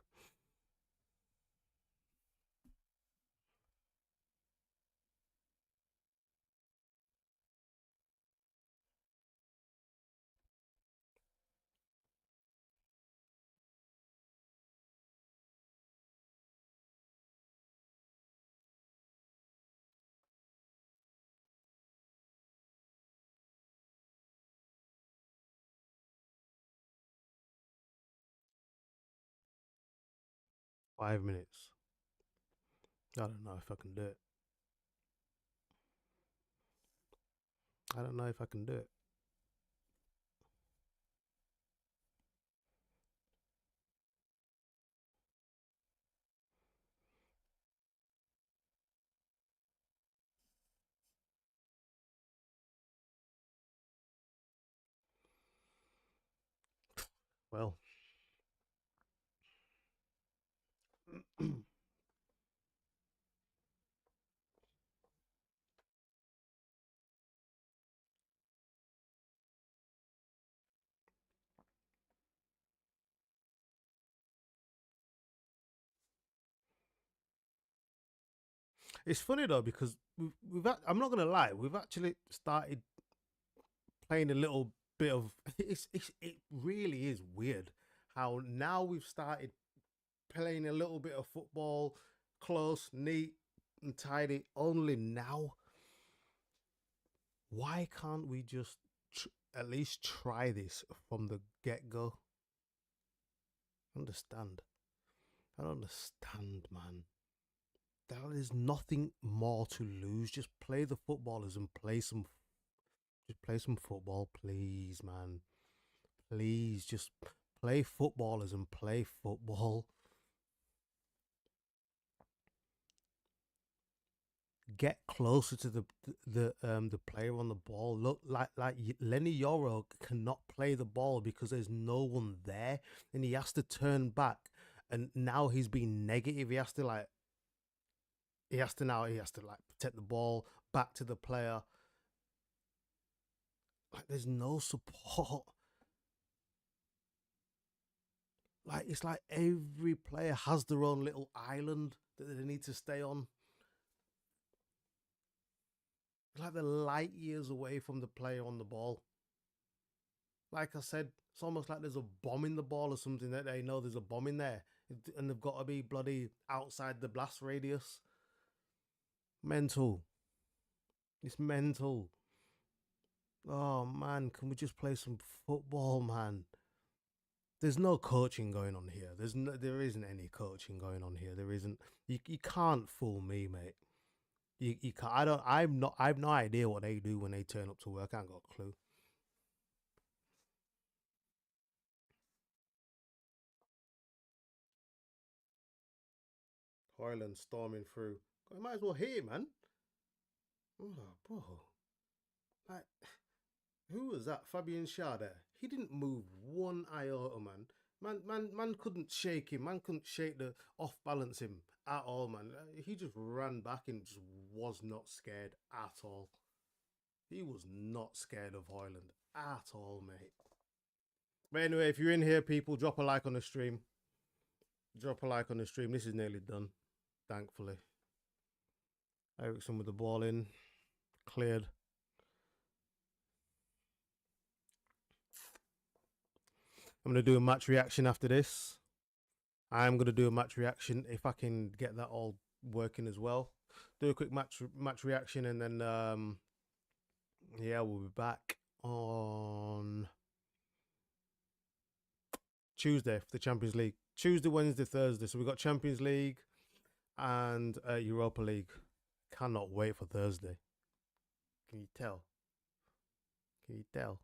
5 minutes. I don't know if I can do it. I don't know if I can do it. Well, it's funny though because I'm not gonna lie, we've actually started playing a little bit of. It really is weird how now we've started playing a little bit of football, close, neat, and tidy. Only now, why can't we just at least try this from the get go? Understand? I don't understand, man. There is nothing more to lose. Just play the footballers and play some. Just play some football, please, man. Please, just play footballers and play football. Get closer to the player on the ball. Look like Lenny Yoro cannot play the ball because there's no one there, and he has to turn back. And now he's being negative. He has to like protect the ball back to the player. Like there's no support. Like it's like every player has their own little island that they need to stay on. It's like they're light years away from the player on the ball. Like I said, it's almost like there's a bomb in the ball or something that they know there's a bomb in there, and they've got to be bloody outside the blast radius. Mental. It's mental. Oh man, can we just play some football, man? There's no coaching going on here. There isn't any coaching going on here. There isn't. You can't fool me, mate. You can't. I don't. I'm not. I've no idea what they do when they turn up to work. I ain't got a clue. Hoyland storming through. I might as well hit him, man. Oh, bro. Like, who was that? Fabian Shaw there. He didn't move one iota, man. Man couldn't shake him. Man couldn't shake the off balance him at all, man. He just ran back and just was not scared at all. He was not scared of Hoyland at all, mate. But anyway, if you're in here, people, drop a like on the stream. Drop a like on the stream. This is nearly done, thankfully. Ericsson with the ball in, cleared. I'm gonna do a match reaction after this. I'm gonna do a match reaction if I can get that all working as well. Do a quick match reaction and then yeah, we'll be back on Tuesday for the Champions League. Tuesday, Wednesday, Thursday. So we got Champions League and Europa League. Cannot wait for Thursday. Can you tell? Can you tell?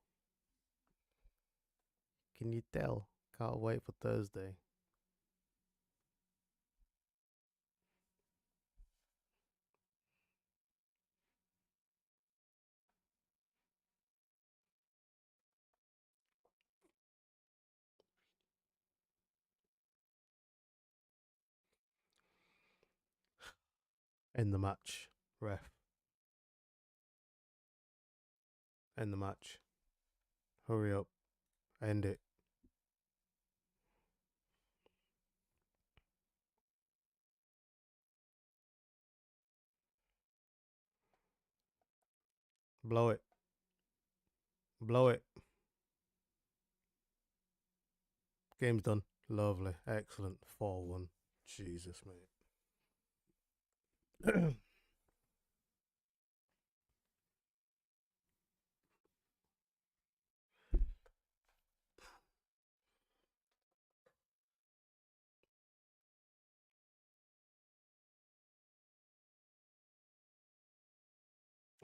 Can you tell? Can't wait for Thursday. End the match. Ref. End the match. Hurry up. End it. Blow it. Blow it. Game's done. Lovely. Excellent. 4-1. Jesus, mate.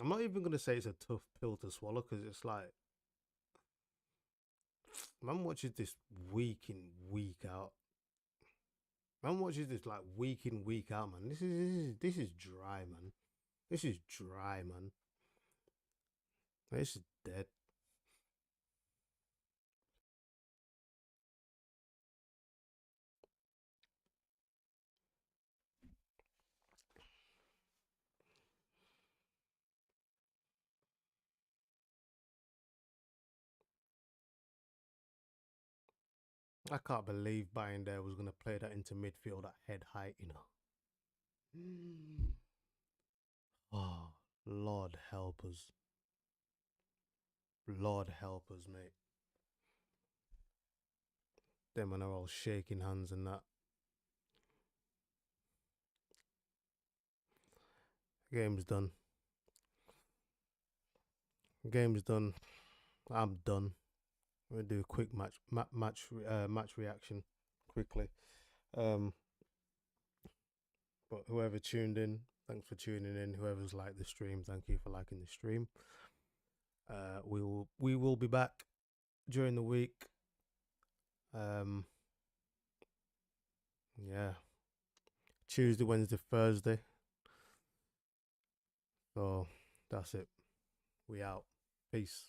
I'm not even gonna say it's a tough pill to swallow because it's like man watches this week in week out. Man watches this like week in week out, man. This is dry, man. This is dry, man. This is dead. I can't believe Bayern there was gonna play that into midfield at head height, you know. Oh, Lord help us. Lord help us, mate. Them man are all shaking hands and that. Game's done. Game's done. I'm done. I'm gonna do a quick match reaction quickly. Um, but whoever tuned in, thanks for tuning in. Whoever's liked the stream, thank you for liking the stream. We will be back during the week. Yeah, Tuesday, Wednesday, Thursday. So that's it. We out. Peace.